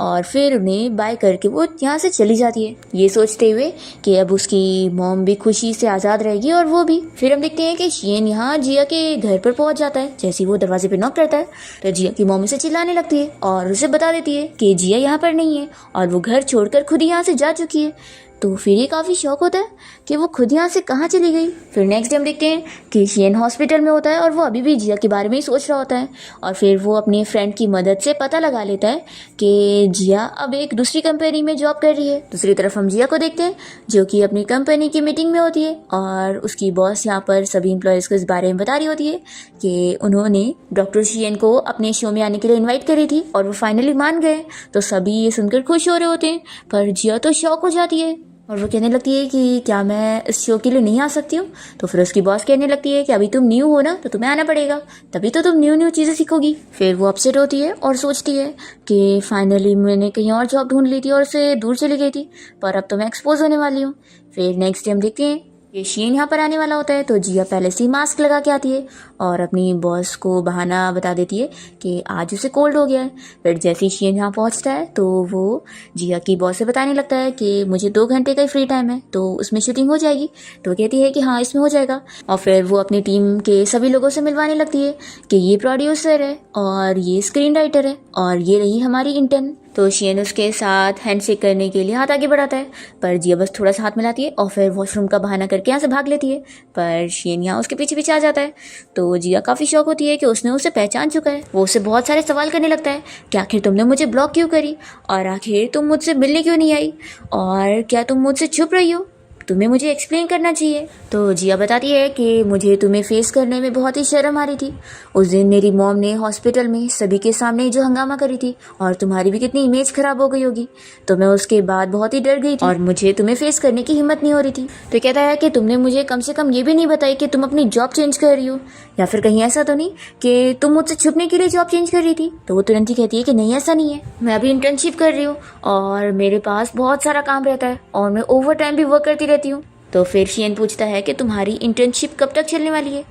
और फिर उन्हें बाय करके वो यहाँ से चली जाती है, ये सोचते हुए कि अब उसकी मॉम भी खुशी से आज़ाद रहेगी और वो भी। फिर हम देखते हैं कि शियन यहाँ जिया के घर पर पहुँच जाता है। जैसे ही वो दरवाजे पे नॉक करता है तो जिया की मॉम उसे चिल्लाने लगती है और उसे बता देती है कि जिया यहाँ पर नहीं है और वो घर छोड़कर खुद ही यहाँ से जा चुकी है। तो फिर ये काफ़ी शौक होता है कि वो खुद यहाँ से कहाँ चली गई। फिर नेक्स्ट डे हम देखते हैं कि शियन हॉस्पिटल में होता है और वो अभी भी जिया के बारे में ही सोच रहा होता है और फिर वो अपने फ्रेंड की मदद से पता लगा लेता है कि जिया अब एक दूसरी कंपनी में जॉब कर रही है। दूसरी तरफ हम जिया को देखते हैं जो कि अपनी कंपनी की मीटिंग में होती है और उसकी बॉस यहाँ पर सभी एम्प्लॉयज़ को इस बारे में बता रही होती है कि उन्होंने डॉक्टर शियन को अपने शो में आने के लिए इन्वाइट करी थी और वो फाइनली मान गए। तो सभी ये सुनकर खुश हो रहे होते हैं पर जिया तो शॉक हो जाती है और वो कहने लगती है कि क्या मैं इस शो के लिए नहीं आ सकती हूँ। तो फिर उसकी बॉस कहने लगती है कि अभी तुम न्यू हो ना तो तुम्हें आना पड़ेगा, तभी तो तुम न्यू चीज़ें सीखोगी। फिर वो अपसेट होती है और सोचती है कि फाइनली मैंने कहीं और जॉब ढूंढ ली थी और उससे दूर चली गई थी पर अब तो मैं एक्सपोज होने वाली हूँ। फिर नेक्स्ट डे हम देखते हैं ये शियन यहाँ पर आने वाला होता है तो जिया पहले से ही मास्क लगा के आती है और अपनी बॉस को बहाना बता देती है कि आज उसे कोल्ड हो गया है। फिर जैसे ही शियन यहाँ पहुँचता है तो वो जिया की बॉस से बताने लगता है कि मुझे 2 घंटे का ही फ्री टाइम है तो उसमें शूटिंग हो जाएगी। तो कहती है कि हाँ इसमें हो जाएगा और फिर वो अपनी टीम के सभी लोगों से मिलवाने लगती है कि ये प्रोड्यूसर है और ये स्क्रीन राइटर है और ये रही हमारी इंटर्न। तो शियन उसके साथ हैंडशेक करने के लिए हाथ आगे बढ़ाता है पर जिया बस थोड़ा सा हाथ मिलाती है और फिर वॉशरूम का बहाना करके यहाँ से भाग लेती है पर शियन यहाँ उसके पीछे पीछे आ जाता है। तो जिया काफ़ी शौक होती है कि उसने उसे पहचान चुका है। वो उससे बहुत सारे सवाल करने लगता है कि आखिर तुमने मुझे ब्लॉक क्यों करी और आखिर तुम मुझसे मिलने क्यों नहीं आई और क्या तुम मुझसे छुप रही हो, तुम्हें मुझे एक्सप्लेन करना चाहिए। तो जिया बताती है कि मुझे तुम्हें फेस करने में बहुत ही शर्म आ रही थी। उस दिन मेरी मॉम ने हॉस्पिटल में सभी के सामने जो हंगामा करी थी और तुम्हारी भी कितनी इमेज खराब हो गई होगी तो मैं उसके बाद बहुत ही डर गई थी और मुझे तुम्हें फेस करने की हिम्मत नहीं हो रही थी। तो कहता है कि तुमने मुझे कम से कम ये भी नहीं बताई कि तुम अपनी जॉब चेंज कर रही हो या फिर कहीं ऐसा तो नहीं कि तुम मुझसे छुपने के लिए जॉब चेंज कर रही थी। तो वो तुरंत ही कहती है कि नहीं ऐसा नहीं है, मैं अभी इंटर्नशिप कर रही हूँ और मेरे पास बहुत सारा काम रहता है और मैं ओवर टाइम भी वर्क करती रहती हूँ। तो फिर शियन पूछता है कि तुम्हारी इंटर्नशिप कब तक चलने वाली है।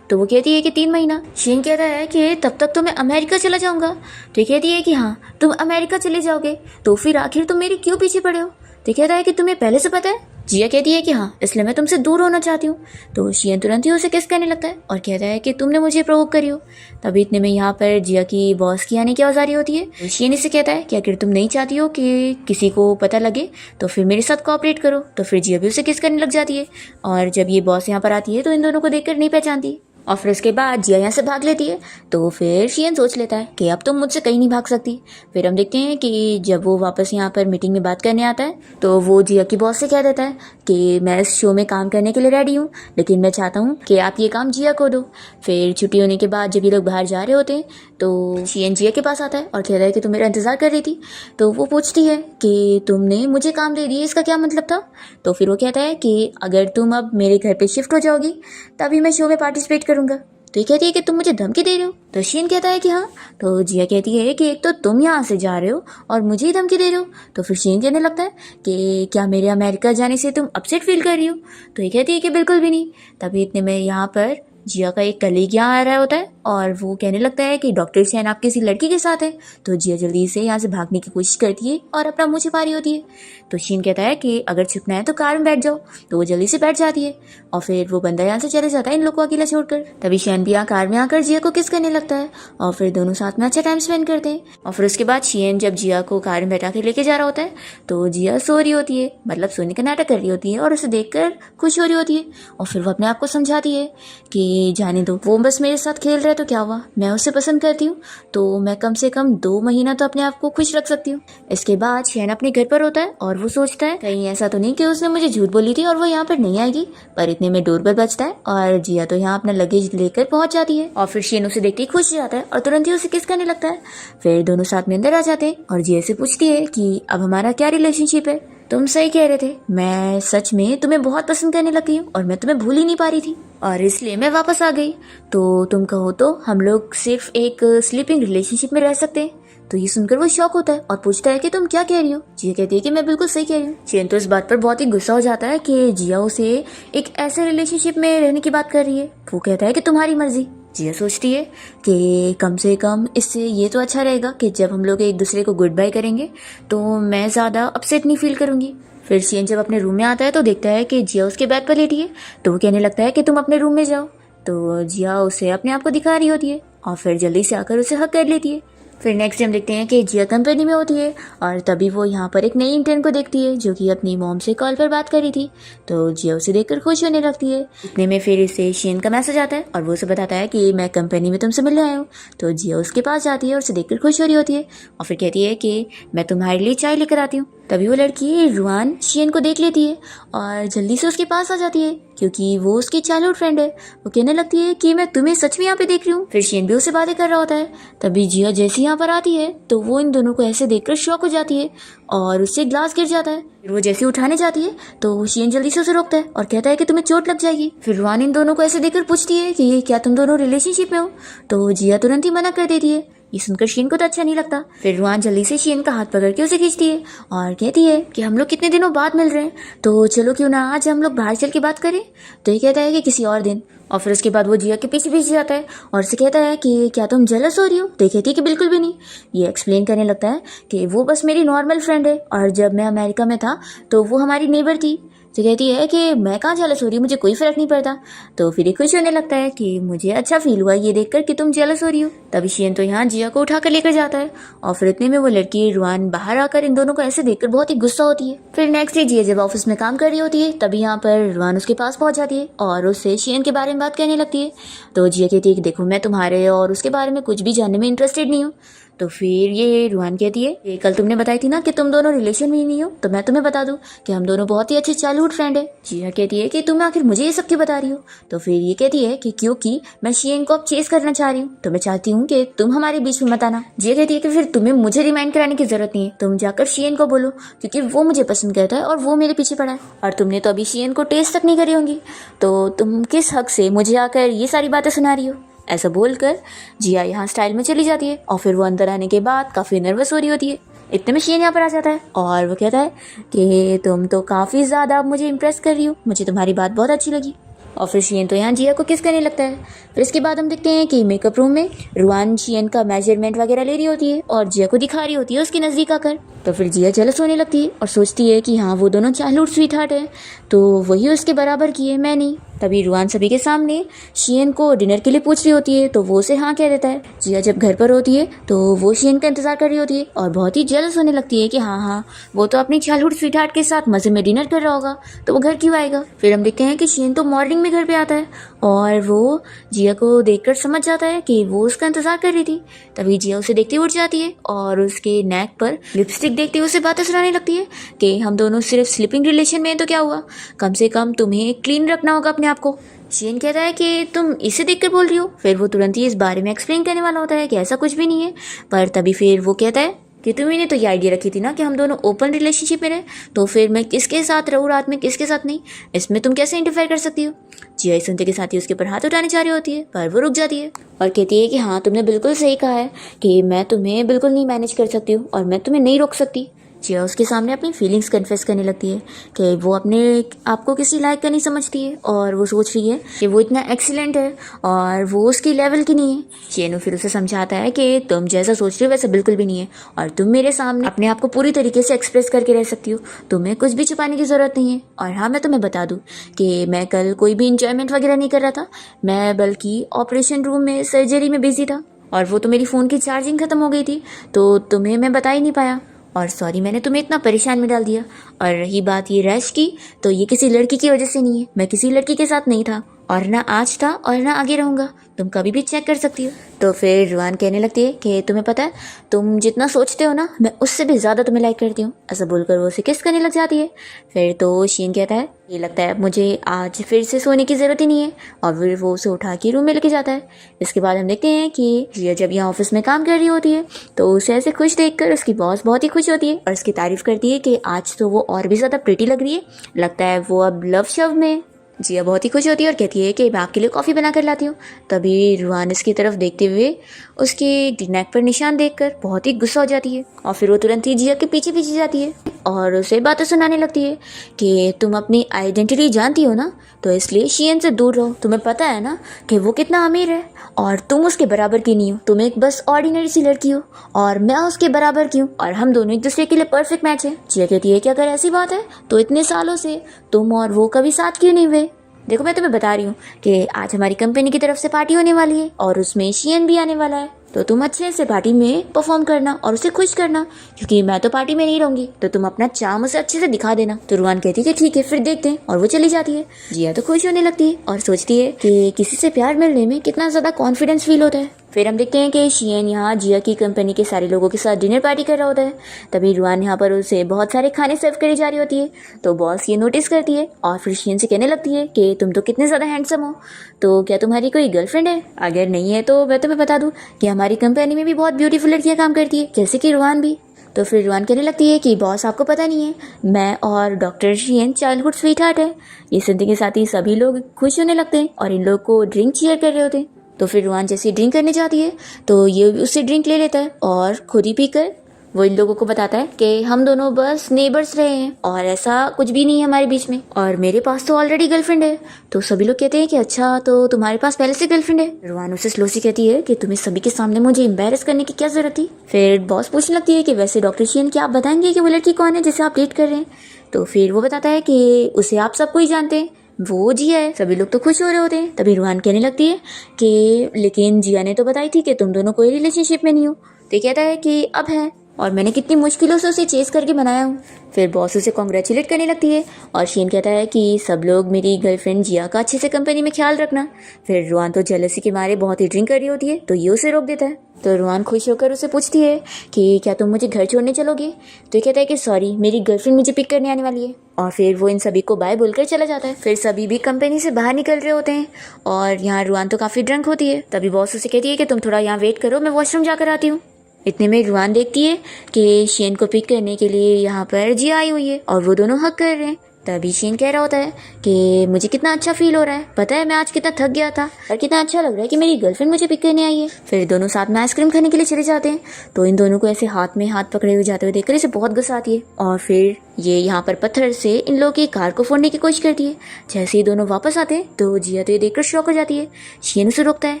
तो वो कहती है कि 3 महीना। शियन कहता है कि तब तक तो मैं अमेरिका चला जाऊंगा। तो कहती है कि हाँ तुम अमेरिका चले जाओगे तो फिर आखिर तुम मेरे क्यों पीछे पड़े हो। तो कहता है कि तुम्हें पहले से पता है। जिया कहती है कि हाँ इसलिए मैं तुमसे दूर होना चाहती हूँ। तो शियन तुरंत ही उसे किस करने लगता है और कहता है कि तुमने मुझे प्रोवोक करी हो। तभी इतने में यहाँ पर जिया की बॉस की आने की आवाज़ आ रही होती है। तो शियन इसे कहता है कि अगर तुम नहीं चाहती हो कि किसी को पता लगे तो फिर मेरे साथ कोऑपरेट करो। तो फिर जिया भी उसे किस करने लग जाती है और जब ये बॉस यहाँ पर आती है तो इन दोनों को देखकर नहीं पहचानती और फिर उसके बाद जिया यहाँ से भाग लेती है। तो फिर शियन सोच लेता है कि अब तुम मुझसे कहीं नहीं भाग सकती। फिर हम देखते हैं कि जब वो वापस यहाँ पर मीटिंग में बात करने आता है तो वो जिया की बॉस से कह देता है कि मैं इस शो में काम करने के लिए रेडी हूँ लेकिन मैं चाहता हूँ कि आप ये काम जिया को दो। फिर छुट्टी होने के बाद जब ये लोग बाहर जा रहे होते हैं तो शियन जिया के पास आता है और कहता है कि तुम मेरा इंतज़ार कर रही थी। तो वो पूछती है कि तुमने मुझे काम दे दिया इसका क्या मतलब था। तो फिर वो कहता है कि अगर तुम अब मेरे घर पे शिफ्ट हो जाओगी तभी मैं शो में पार्टिसिपेट करूँगा। तो ये कहती है कि तुम मुझे धमकी दे रहे हो। तो शियन कहता है कि हाँ। तो जिया कहती है कि एक तो तुम यहाँ से जा रहे हो और मुझे ही धमकी दे रहे हो। तो फिर शियन कहने लगता है कि क्या मेरे अमेरिका जाने से तुम अपसेट फील कर रही हो। तो ये कहती है कि बिल्कुल भी नहीं। तभी इतने में यहाँ पर जिया का एक कलीग यहाँ आ रहा होता है और वो कहने लगता है कि डॉक्टर शियन आप किसी लड़की के साथ है। तो जिया जल्दी से यहाँ से भागने की कोशिश करती है और अपना मुँह छिपा रही होती है। तो शियन कहता है कि अगर छुपना है तो कार में बैठ जाओ। तो वो जल्दी से बैठ जाती है और फिर वो बंदा यहाँ से चले जाता है इन लोग को अकेला छोड़कर। तभी शियन भी यहाँ कार में आकर जिया को किस करने लगता है और फिर दोनों साथ में अच्छा टाइम स्पेंड करते हैं। और फिर उसके बाद शियन जब जिया को कार में बैठा के लेके जा रहा होता है तो जिया सो रही होती है, मतलब सोने का नाटक कर रही होती है और उसे देखकर खुश हो रही होती है। और फिर वो अपने आप को समझाती है कि जाने दो, वो बस मेरे साथ खेल रहा है तो क्या हुआ, मैं उसे पसंद करती हूँ तो मैं कम से कम 2 महीना तो अपने आप को खुश रख सकती हूँ। इसके बाद शियन अपने घर पर होता है और वो सोचता है कहीं ऐसा तो नहीं कि उसने मुझे झूठ बोली थी और वो यहाँ पर नहीं आएगी। पर इतने में डोरबेल बजता है और जिया तो यहाँ अपना लगेज लेकर पहुंच जाती है और फिर शियन उसे देखते ही खुश जाता है और तुरंत ही उसे किस करने लगता है। फिर दोनों साथ में अंदर आ जाते हैं और जिया से पूछती है कि अब हमारा क्या रिलेशनशिप है। तुम सही कह रहे थे, मैं सच में तुम्हें बहुत पसंद करने लगी हूँ और मैं तुम्हें भूल ही नहीं पा रही थी और इसलिए मैं वापस आ गई। तो तुम कहो तो हम लोग सिर्फ एक स्लीपिंग रिलेशनशिप में रह सकते हैं। तो ये सुनकर वो शॉक होता है और पूछता है कि तुम क्या कह रही हो। जिया कहती है कि मैं बिल्कुल सही कह रही हूँ। शियन तो इस बात पर बहुत ही गुस्सा हो जाता है कि जिया उसे एक ऐसे रिलेशनशिप में रहने की बात कर रही है। वो कहता है कि तुम्हारी मर्जी। जिया सोचती है कि कम से कम इससे ये तो अच्छा रहेगा कि जब हम लोग एक दूसरे को गुड बाय करेंगे तो मैं ज़्यादा अपसेट नहीं फील करूँगी। फिर शियन जब अपने रूम में आता है तो देखता है कि जिया उसके बेड पर लेटी है। तो वो कहने लगता है कि तुम अपने रूम में जाओ। तो जिया उसे अपने आप को दिखा रही होती है और फिर जल्दी से आकर उसे हक कर लेती है। फिर नेक्स्ट टाइम देखते हैं कि जिया कंपनी में होती है और तभी वो यहाँ पर एक नई इंटर्न को देखती है जो कि अपनी मॉम से कॉल पर बात कर रही थी। तो जिया उसे देखकर खुश होने लगती है। इतने में फिर इसे शियन का मैसेज आता है और वो उसे बताता है कि मैं कंपनी में तुमसे मिलने आया हूँ। तो जिया उसके पास जाती है और उसे देखकर खुश हो रही होती है और फिर कहती है कि मैं तुम्हारे लिए चाय लेकर आती हूँ। तभी वो लड़की रुआन शियन को देख लेती है और जल्दी से उसके पास आ जाती है क्योंकि वो उसकी चाइल्डहुड फ्रेंड है। वो कहने लगती है कि मैं तुम्हें सच में यहाँ पे देख रही हूँ। फिर शियन भी उससे बातें कर रहा होता है। तभी जिया जैसे यहाँ पर आती है तो वो इन दोनों को ऐसे देखकर शॉक हो जाती है और उससे ग्लास गिर जाता है। फिर वो जैसे उठाने जाती है तो शियन जल्दी से उसे रोकता है और कहता है कि तुम्हें चोट लग जाएगी। फिर रुआन इन दोनों को ऐसे देखकर पूछती है कि क्या तुम दोनों रिलेशनशिप में हो। तो जिया तुरंत ही मना कर देती है। ये सुनकर शियन को तो अच्छा नहीं लगता। फिर रुआन जल्दी से शियन का हाथ पकड़ के उसे खींचती है और कहती है कि हम लोग कितने दिनों बाद मिल रहे हैं तो चलो क्यों ना आज हम लोग बाहर चल के बात करें। तो ये कहता है कि किसी और दिन। और फिर उसके बाद वो जिया के पीछे पीछे जाता है और उसे कहता है कि क्या तुम जेलस हो रही हो। तो ये कहती है कि बिल्कुल भी नहीं। ये एक्सप्लेन करने लगता है कि वो बस मेरी नॉर्मल फ्रेंड है और जब मैं अमेरिका में था तो वो हमारी नेबर थी। तो कहती है कि मैं कहाँ जेलस हो रही हूँ, मुझे कोई फर्क नहीं पड़ता। तो फिर ये खुश होने लगता है कि मुझे अच्छा फील हुआ ये देखकर कि तुम जेलस हो रही हो। तभी शियन तो यहाँ जिया को उठाकर लेकर जाता है और फिर इतने में वो लड़की रुआन बाहर आकर इन दोनों को ऐसे देखकर बहुत ही गुस्सा होती है। फिर नेक्स्ट डे जिया जब ऑफिस में काम कर रही होती है तभी यहाँ पर रुआन उसके पास पहुंच जाती है और उससे शियन के बारे में बात करने लगती है। तो जिया कहती है कि देखो मैं तुम्हारे और उसके बारे में कुछ भी जानने में इंटरेस्टेड नहीं हूँ। तो फिर ये रुआन कहती है कि कल तुमने बताई थी ना कि तुम दोनों रिलेशन में ही नहीं हो, तो मैं तुम्हें बता दूं कि हम दोनों बहुत ही अच्छे चाइल्डहुड फ्रेंड है। जिया कहती है कि तुम आखिर मुझे ये सब क्यों बता रही हो। तो फिर ये कहती है कि क्योंकि मैं शियन को अब चेस करना चाह रही हूँ तो मैं चाहती हूँ कि तुम हमारे बीच में मत आना। जिया कहती है कि फिर तुम्हें मुझे रिमाइंड कराने की जरूरत नहीं है, तुम जाकर शियन को बोलो क्योंकि वो मुझे पसंद करता है और वो मेरे पीछे पड़ा है और तुमने तो अभी शियन को टेस्ट तक नहीं करी होंगी, तो तुम किस हक से मुझे आकर ये सारी बातें सुना रही हो। ऐसा बोलकर जिया यहाँ स्टाइल में चली जाती है और फिर वो अंदर आने के बाद काफ़ी नर्वस हो रही होती है। इतने में शियन यहाँ पर आ जाता है और वो कहता है कि तुम तो काफ़ी ज़्यादा मुझे इम्प्रेस कर रही हो, मुझे तुम्हारी बात बहुत अच्छी लगी। और फिर शियन तो यहाँ जिया को किस करने लगता है। फिर इसके बाद हम देखते हैं कि मेकअप रूम में रुआन शियन का मेजरमेंट वगैरह ले रही होती है और जिया को दिखा रही होती है उसके नज़दीक आकर। तो फिर जिया जेलस होने लगती है और सोचती है कि हाँ वो दोनों चाइल्डहुड स्वीट हार्ट है तो वही उसके बराबर की है, मैं नहीं। तभी रुआन सभी के सामने शियन को डिनर के लिए पूछ रही होती है तो वो उसे हाँ कह देता है। जिया जब घर पर होती है तो वो शियन का इंतजार कर रही होती है और बहुत ही जेलस होने लगती है कि हाँ वो तो अपनी चाइल्डहुड स्वीट हार्ट के साथ मजे में डिनर कर रहा होगा तो वो घर क्यों आएगा। फिर हम देखते हैं कि शियन तो मॉर्निंग में घर पे आता है और वो जिया को देखकर समझ जाता है कि वो उसका इंतजार कर रही थी। तभी जिया उसे देखते उठ जाती है और उसके नेक पर लिपस्टिक देखते उसे बातें सुनाने लगती है कि हम दोनों सिर्फ स्लीपिंग रिलेशन में हैं तो क्या हुआ, कम से कम तुम्हें क्लीन रखना होगा अपने आप को। शियन कहता है कि तुम इसे देखकर बोल रही हो। फिर वो तुरंत ही इस बारे में एक्सप्लेन करने वाला होता है कि ऐसा कुछ भी नहीं है, पर तभी फिर वो कहता है कि तुम्हें तो ये आइडिया रखी थी ना कि हम दोनों ओपन रिलेशनशिप में रहे, तो फिर मैं किसके साथ रहूँ रात में किसके साथ नहीं, इसमें तुम कैसे इंटरफेयर कर सकती हो। जिया सुनते के साथ ही उसके ऊपर हाथ उठाने जा रही होती है पर वो रुक जाती है और कहती है कि हाँ तुमने बिल्कुल सही कहा है कि मैं तुम्हें बिल्कुल नहीं मैनेज कर सकती हूँ और मैं तुम्हें नहीं रोक सकती। जिया उसके सामने अपनी फीलिंग्स कन्फेस करने लगती है कि वो अपने आप को किसी लायक का नहीं समझती है और वो सोच रही है कि वो इतना एक्सीलेंट है और वो उसकी लेवल की नहीं है। चेनू फिर उसे समझाता है कि तुम जैसा सोच रही हो वैसा बिल्कुल भी नहीं है और तुम मेरे सामने अपने आप को पूरी तरीके से एक्सप्रेस करके रह सकती हो, तुम्हें कुछ भी छुपाने की ज़रूरत नहीं है। और हाँ मैं तुम्हें बता दूँ कि मैं कल कोई भी इंजॉयमेंट वगैरह नहीं कर रहा था, मैं बल्कि ऑपरेशन रूम में सर्जरी में बिजी था और वो तो मेरी फ़ोन की चार्जिंग ख़त्म हो गई थी तो तुम्हें मैं बता ही नहीं पाया और सॉरी मैंने तुम्हें इतना परेशान में डाल दिया। और रही बात ये रैश की, तो ये किसी लड़की की वजह से नहीं है, मैं किसी लड़की के साथ नहीं था और ना आज था और ना आगे रहूँगा, तुम कभी भी चेक कर सकती हो। तो फिर रुआन कहने लगती है कि तुम्हें पता है तुम जितना सोचते हो ना मैं उससे भी ज़्यादा तुम्हें लाइक करती हूँ। ऐसा बोलकर वो उसे किस करने लग जाती है। फिर तो शियन कहता है ये लगता है मुझे आज फिर से सोने की ज़रूरत ही नहीं है और फिर वो उसे उठा के रूम में लेके जाता है। इसके बाद हम देखते हैं कि जिया जब यहाँ ऑफिस में काम कर रही होती है तो उसे ऐसे खुश देखकर उसकी बॉस बहुत ही खुश होती है और उसकी तारीफ करती है कि आज तो वो और भी ज़्यादा प्रिटी लग रही है, लगता है वो अब लव शव में। जिया बहुत ही खुश होती है और कहती है कि मैं आपके लिए कॉफ़ी बना कर लाती हूँ। तभी रूहान इसकी तरफ देखते हुए उसके नेक पर निशान देखकर बहुत ही गुस्सा हो जाती है और फिर वो तुरंत ही जिया के पीछे पीछे जाती है और उसे बातें सुनाने लगती है कि तुम अपनी आइडेंटिटी जानती हो ना, तो इसलिए शियन से दूर रहो। तुम्हें पता है ना कि वो कितना अमीर है और तुम उसके बराबर की नहीं हो। तुम एक बस ऑर्डिनरी सी लड़की हो और मैं उसके बराबर की हूँ और हम दोनों एक दूसरे के लिए परफेक्ट मैच है। जिया कहती है कि अगर ऐसी बात है तो इतने सालों से तुम और वो कभी साथ क्यों नहीं हुए? देखो मैं तुम्हें बता रही हूँ कि आज हमारी कंपनी की तरफ से पार्टी होने वाली है और उसमें शियन भी आने वाला है, तो तुम अच्छे से पार्टी में परफॉर्म करना और उसे खुश करना, क्योंकि मैं तो पार्टी में नहीं रहूंगी, तो तुम अपना चार्म उसे अच्छे से दिखा देना। तो रूहान कहती है कि ठीक है फिर देखते हैं और वो चली जाती है। जिया तो खुश होने लगती है और सोचती है कि किसी से प्यार मिलने में कितना ज्यादा कॉन्फिडेंस फील होता है। फिर हम देखते हैं कि शियन यहाँ जिया की कंपनी के सारे लोगों के साथ डिनर पार्टी कर रहा होता है। तभी रूहान यहाँ पर उसे बहुत सारे खाने सर्व करी जा रही होती है, तो बॉस ये नोटिस करती है और फिर शियन से कहने लगती है कि तुम तो कितने ज़्यादा हैंडसम हो, तो क्या तुम्हारी कोई गर्लफ्रेंड है? अगर नहीं है तो मैं तुम्हें बता दूँ कि हमारी कंपनी में भी बहुत ब्यूटीफुल लड़कियाँ काम करती है, जैसे कि रूहान भी। तो फिर रूहान कहने लगती है कि बॉस आपको पता नहीं है, मैं और doctor Hsien childhood sweet heart है। ये सुनने के साथ ही सभी लोग खुश होने लगते हैं और इन लोग को ड्रिंक शेयर कर रहे होते हैं। तो फिर रूहान जैसे ड्रिंक करने जाती है तो ये उससे ड्रिंक ले लेता है और खुद ही पीकर वो इन लोगों को बताता है कि हम दोनों बस नेबर्स रहे हैं और ऐसा कुछ भी नहीं है हमारे बीच में, और मेरे पास तो ऑलरेडी गर्लफ्रेंड है। तो सभी लोग कहते हैं कि अच्छा तो तुम्हारे पास पहले से गर्लफ्रेंड है। रूहान उसे स्लो सी कहती है कि तुम्हें सभी के सामने मुझे एम्बेरस करने की क्या जरूरत थी। फिर बॉस पूछने लगती है कि वैसे डॉक्टर शियन क्या आप बताएंगे कि वो लड़की कौन है जिसे आप डेट कर रहे हैं? तो फिर वो बताता है कि उसे आप सबको ही जानते हैं, वो जिया है। सभी लोग तो खुश हो रहे होते हैं। तभी रूहान कहने लगती है कि लेकिन जिया ने तो बताई थी कि तुम दोनों कोई रिलेशनशिप में नहीं हो। तो कहता है कि अब है और मैंने कितनी मुश्किलों से उसे चेस करके बनाया हूँ। फिर बॉस उसे कॉन्ग्रेचुलेट करने लगती है और शियन कहता है कि सब लोग मेरी गर्लफ्रेंड जिया का अच्छे से कंपनी में ख्याल रखना। फिर रूहान तो जेलसी के मारे बहुत ही ड्रिंक कर रही होती है, तो ये उसे रोक देता है। तो रूहान खुश होकर उसे पूछती है कि क्या तुम मुझे घर छोड़ने चलोगे? तो ये कहता है कि सॉरी मेरी गर्लफ्रेंड मुझे पिक करने आने वाली है, और फिर वो इन सभी को बाय बोलकर चला जाता है। फिर सभी भी कंपनी से बाहर निकल रहे होते हैं और यहाँ रूहान तो काफ़ी ड्रंक होती है। तभी बॉस उसे कहती है कि तुम थोड़ा यहाँ वेट करो, मैं वॉशरूम जाकर आती हूँ। इतने में रूहान देखती है कि शियन को पिक करने के लिए यहाँ पर जिया आई हुई है और वो दोनों हक कर रहे हैं। तभी शियन कह रहा होता है कि मुझे कितना अच्छा फील हो रहा है, पता है मैं आज कितना थक गया था और कितना अच्छा लग रहा है कि मेरी गर्लफ्रेंड मुझे पिक करने आई है। फिर दोनों साथ में आइसक्रीम खाने के लिए चले जाते हैं। तो इन दोनों को ऐसे हाथ में हाथ पकड़े हुए जाते हुए देखकर इसे बहुत गुस्सा आती है और फिर ये यहाँ पर पत्थर से इन लोगों की कार को फोड़ने की कोशिश करती है। जैसे ही दोनों वापस आते हैं तो जिया तो ये देखकर शॉक हो जाती है। शियन उसे रोकता है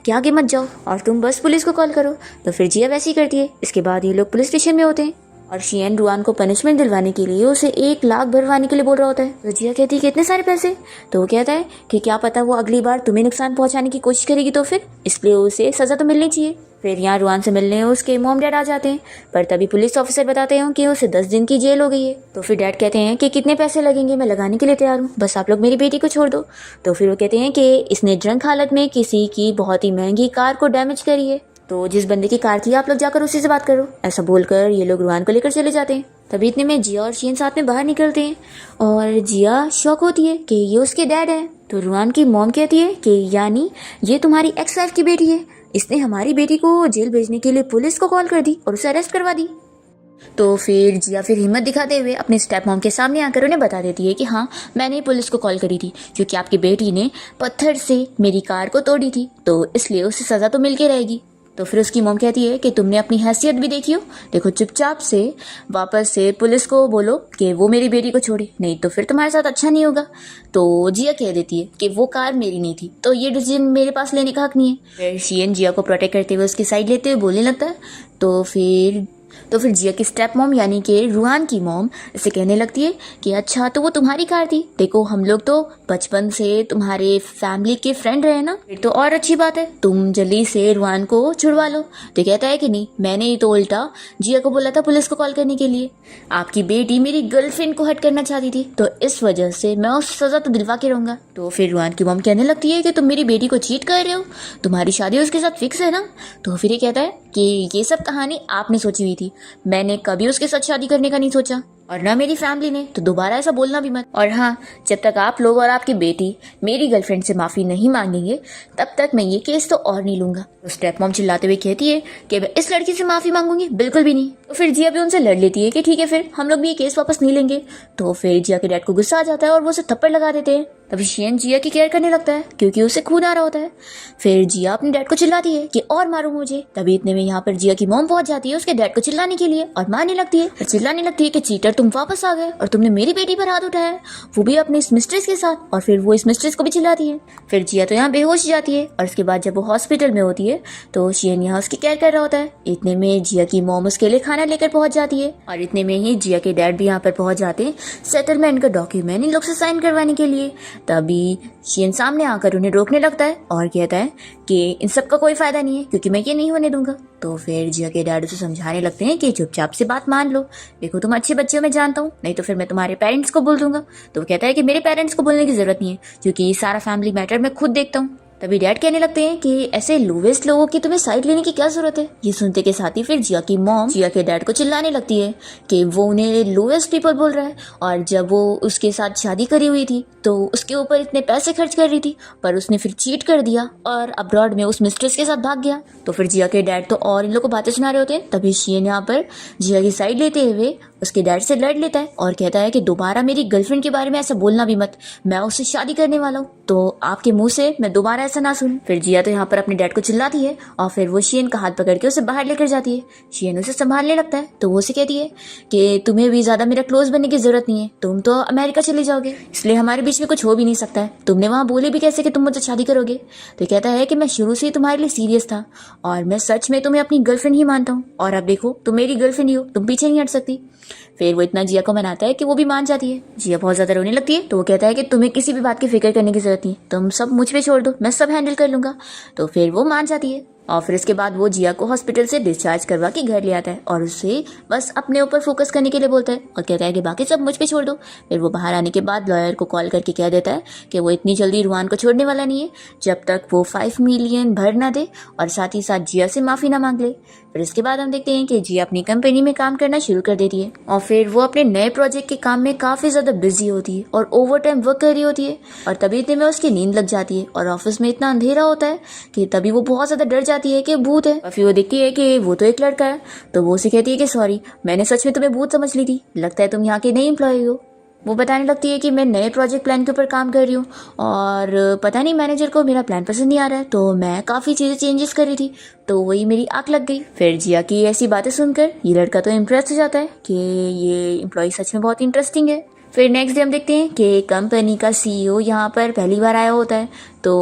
कि आगे मत जाओ और तुम बस पुलिस को कॉल करो। तो फिर जिया वैसे ही करती है। इसके बाद ये लोग पुलिस स्टेशन में होते हैं और शियन रूहान को पनिशमेंट दिलवाने के लिए उसे 1 लाख भरवाने के लिए बोल रहा होता है। तो जिया कहती है कि इतने सारे पैसे? तो वो कहता है कि क्या पता वो अगली बार तुम्हें नुकसान पहुंचाने की कोशिश करेगी, तो फिर इसलिए उसे सजा तो मिलनी चाहिए। फिर यहाँ रूहान से मिलने उसके मॉम डैड आ जाते हैं, पर तभी पुलिस ऑफिसर बताते हैं कि उसे 10 दिन की जेल हो गई है। तो फिर डैड कहते हैं कि कितने पैसे लगेंगे, मैं लगाने के लिए तैयार हूँ, बस आप लोग मेरी बेटी को छोड़ दो। तो फिर वो कहते हैं कि इसने ड्रंक हालत में किसी की बहुत ही महंगी कार को डैमेज करी है, तो जिस बंदे की कार थी आप लोग जाकर उसी से बात करो। ऐसा बोलकर ये लोग रूहान को लेकर चले जाते हैं। तभी इतने में जिया और शियन साथ में बाहर निकलते हैं और जिया शॉक होती है कि ये उसके डैड है। तो रूहान की मॉम कहती है कि यानी ये तुम्हारी एक्स वाइफ की बेटी है, इसने हमारी बेटी को जेल भेजने के लिए पुलिस को कॉल कर दी और उसे अरेस्ट करवा दी। तो फिर जिया फिर हिम्मत दिखाते हुए अपने स्टेप मॉम के सामने आकर उन्हें बता देती है कि हाँ मैंने पुलिस को कॉल करी थी क्योंकि आपकी बेटी ने पत्थर से मेरी कार को तोड़ी थी, तो इसलिए उसे सज़ा तो मिल के रहेगी। तो फिर उसकी मॉम कहती है कि तुमने अपनी हैसियत भी देखी हो, देखो चुपचाप से वापस से पुलिस को बोलो कि वो मेरी बेटी को छोड़े, नहीं तो फिर तुम्हारे साथ अच्छा नहीं होगा। तो जिया कह देती है कि वो कार मेरी नहीं थी, तो ये डिसीजन मेरे पास लेने का हक नहीं है। फिर शियन जिया को प्रोटेक्ट करते हुए उसकी साइड लेते हुए बोलने लगता है। तो फिर जिया की स्टेप मॉम यानी कि रूहान की मॉम इसे कहने लगती है कि अच्छा तो वो तुम्हारी कार थी, देखो हम लोग तो बचपन से तुम्हारे फैमिली के फ्रेंड रहे ना, फिर तो और अच्छी बात है, तुम जल्दी से रूहान को छुड़वा लो। तो कहता है कि नहीं, मैंने ही तो उल्टा जिया को बोला था पुलिस को कॉल करने के लिए, आपकी बेटी मेरी गर्लफ्रेंड को हट करना चाहती थी, तो इस वजह से मैं उस सजा तो दिलवा के रहूंगा। तो फिर रूहान की मॉम कहने लगती है कि तुम मेरी बेटी को चीट कर रहे हो, तुम्हारी शादी उसके साथ फिक्स है ना। तो फिर ये कहता है कि ये सब कहानी आपने सोची हुई थी, मैंने कभी उसके साथ शादी करने का नहीं सोचा और ना मेरी फैमिली ने, तो दोबारा ऐसा बोलना भी मत। और हाँ, जब तक आप लोग और आपकी बेटी मेरी गर्लफ्रेंड से माफ़ी नहीं मांगेंगे तब तक मैं ये केस तो और नहीं लूंगा। तो स्टेप मॉम चिल्लाते हुए कहती है कि मैं इस लड़की से माफ़ी मांगूंगी, बिल्कुल भी नहीं। तो फिर जिया भी उनसे लड़ लेती है कि ठीक है फिर हम लोग भी ये केस वापस नहीं लेंगे। तो फिर जिया के डैड को गुस्सा आ जाता है और वो उसे थप्पड़ लगा देते हैं। तभी शियन जिया की केयर करने लगता है क्योंकि उसे खून आ रहा होता है। फिर जिया अपने डैड को चिल्लाती है कि और मारो मुझे। तभी इतने में यहाँ पर जिया की मॉम पहुंच जाती है उसके डैड को चिल्लाने के लिए और मारने लगती है और चिल्लाने लगती है कि चीटर तुम वापस आ गए और तुमने मेरी बेटी पर हाथ उठाया, वो भी अपनी इस मिस्ट्रेस के साथ। और फिर वो इस मिस्ट्रेस को भी चिल्लाती है। फिर जिया तो यहाँ बेहोश हो जाती है और उसके बाद जब वो हॉस्पिटल में होती है तो शियन यहाँ उसकी केयर कर रहा होता है। इतने में जिया की मॉम उसके लिए खाना लेकर पहुंच जाती है और इतने में ही जिया के डैड भी यहाँ पर पहुंच जाते हैं सेटलमेंट का डॉक्यूमेंट इन लोग से साइन करवाने के लिए। तभी शियन सामने आकर उन्हें रोकने लगता है और कहता है कि इन सब का कोई फायदा नहीं है क्योंकि मैं ये नहीं होने दूंगा। तो फिर जिया के डैड उसे समझाने लगते हैं कि चुपचाप से बात मान लो, देखो तुम अच्छे बच्चे हो मैं जानता हूँ, नहीं तो फिर मैं तुम्हारे पेरेंट्स को बोल दूंगा। तो वो कहता है कि मेरे पेरेंट्स को बोलने की जरूरत नहीं है क्योंकि ये सारा फैमिली मैटर मैं खुद देखता हूँ। तभी डैड कहने लगते हैं कि ऐसे लोवेस्ट लोगों की तुम्हें साइड लेने की क्या जरूरत है। ये सुनते के साथ ही फिर जिया की मॉम जिया के डैड को चिल्लाने लगती है कि वो उन्हें लोवेस्ट पीपल बोल रहा है और जब वो उसके साथ शादी करी हुई थी तो उसके ऊपर इतने पैसे खर्च कर रही थी पर उसने फिर चीट कर दिया और अब्रॉड में उस मिस्ट्रेस के साथ भाग गया। तो फिर जिया के डैड तो और इन लोगों को बातें सुना रहे होते हैं। तभी शियन यहाँ पर जिया की साइड लेते हुए उसके डैड से लड़ लेता है और कहता है कि दोबारा मेरी गर्लफ्रेंड के बारे में ऐसा बोलना भी मत, मैं उससे शादी करने वाला हूँ, तो आपके मुंह से मैं दोबारा ऐसा ना सुनूं। फिर जिया तो यहाँ पर अपने डैड को चिल्लाती है और फिर वो शियन का हाथ पकड़ के उसे बाहर लेकर जाती है। शियन उसे संभालने लगता है तो वो उसे कहती है कि तुम्हें भी ज्यादा मेरा क्लोज बनने की जरूरत नहीं है, तुम तो अमेरिका चले जाओगे इसलिए हमारे बीच में कुछ हो भी नहीं सकता है, तुमने वहाँ बोले भी कैसे कि तुम मुझसे शादी करोगे। तो कहता है कि मैं शुरू से ही तुम्हारे लिए सीरियस था और मैं सच में तुम्हें अपनी गर्लफ्रेंड ही मानता हूँ और अब देखो तुम मेरी गर्लफ्रेंड ही हो, तुम पीछे नहीं हट सकती। फिर वो इतना जिया को मनाता है कि वो भी मान जाती है। जिया बहुत ज्यादा रोने लगती है तो वो कहता है कि तुम्हें किसी भी बात की फिक्र करने की जरूरत नहीं, तुम सब मुझ पे छोड़ दो, मैं सब हैंडल कर लूंगा। तो फिर वो मान जाती है और फिर इसके बाद वो जिया को हॉस्पिटल से डिस्चार्ज करवा के घर ले आता है और उससे बस अपने ऊपर फोकस करने के लिए बोलता है और कहता है कि बाकी सब मुझ पे छोड़ दो। फिर वो बाहर आने के बाद लॉयर को कॉल करके कह देता है कि वो इतनी जल्दी रुआन को छोड़ने वाला नहीं है जब तक वो 5 मिलियन भर ना दे और साथ ही साथ जिया से माफी ना मांग ले। फिर इसके बाद हम देखते हैं कि जिया अपनी कंपनी में काम करना शुरू कर देती है और फिर वो अपने नए प्रोजेक्ट के काम में काफी ज्यादा बिजी होती है और ओवर टाइम वर्क कर रही होती है और तभी इतने में उसकी नींद लग जाती है और ऑफिस में इतना अंधेरा होता है कि तभी वो बहुत ज्यादा डर जाती है कि भूत है। और फिर वो देखती है कि वो तो एक लड़का है तो वो उसे कहती है कि सॉरी मैंने सच में तुम्हें भूत समझ ली थी, लगता है तुम यहाँ के नई एम्प्लॉय हो। वो बताने लगती है कि मैं नए प्रोजेक्ट प्लान के ऊपर काम कर रही हूँ और पता नहीं मैनेजर को मेरा प्लान पसंद नहीं आ रहा है तो मैं काफ़ी चीज़ें चेंजेस कर रही थी तो वही मेरी आंख लग गई। फिर जिया की ऐसी बातें सुनकर ये लड़का तो इम्प्रेस हो जाता है कि ये एम्प्लॉय सच में बहुत इंटरेस्टिंग है। फिर नेक्स्ट डे हम देखते हैं कि कंपनी का CEO यहाँ पर पहली बार आया होता है तो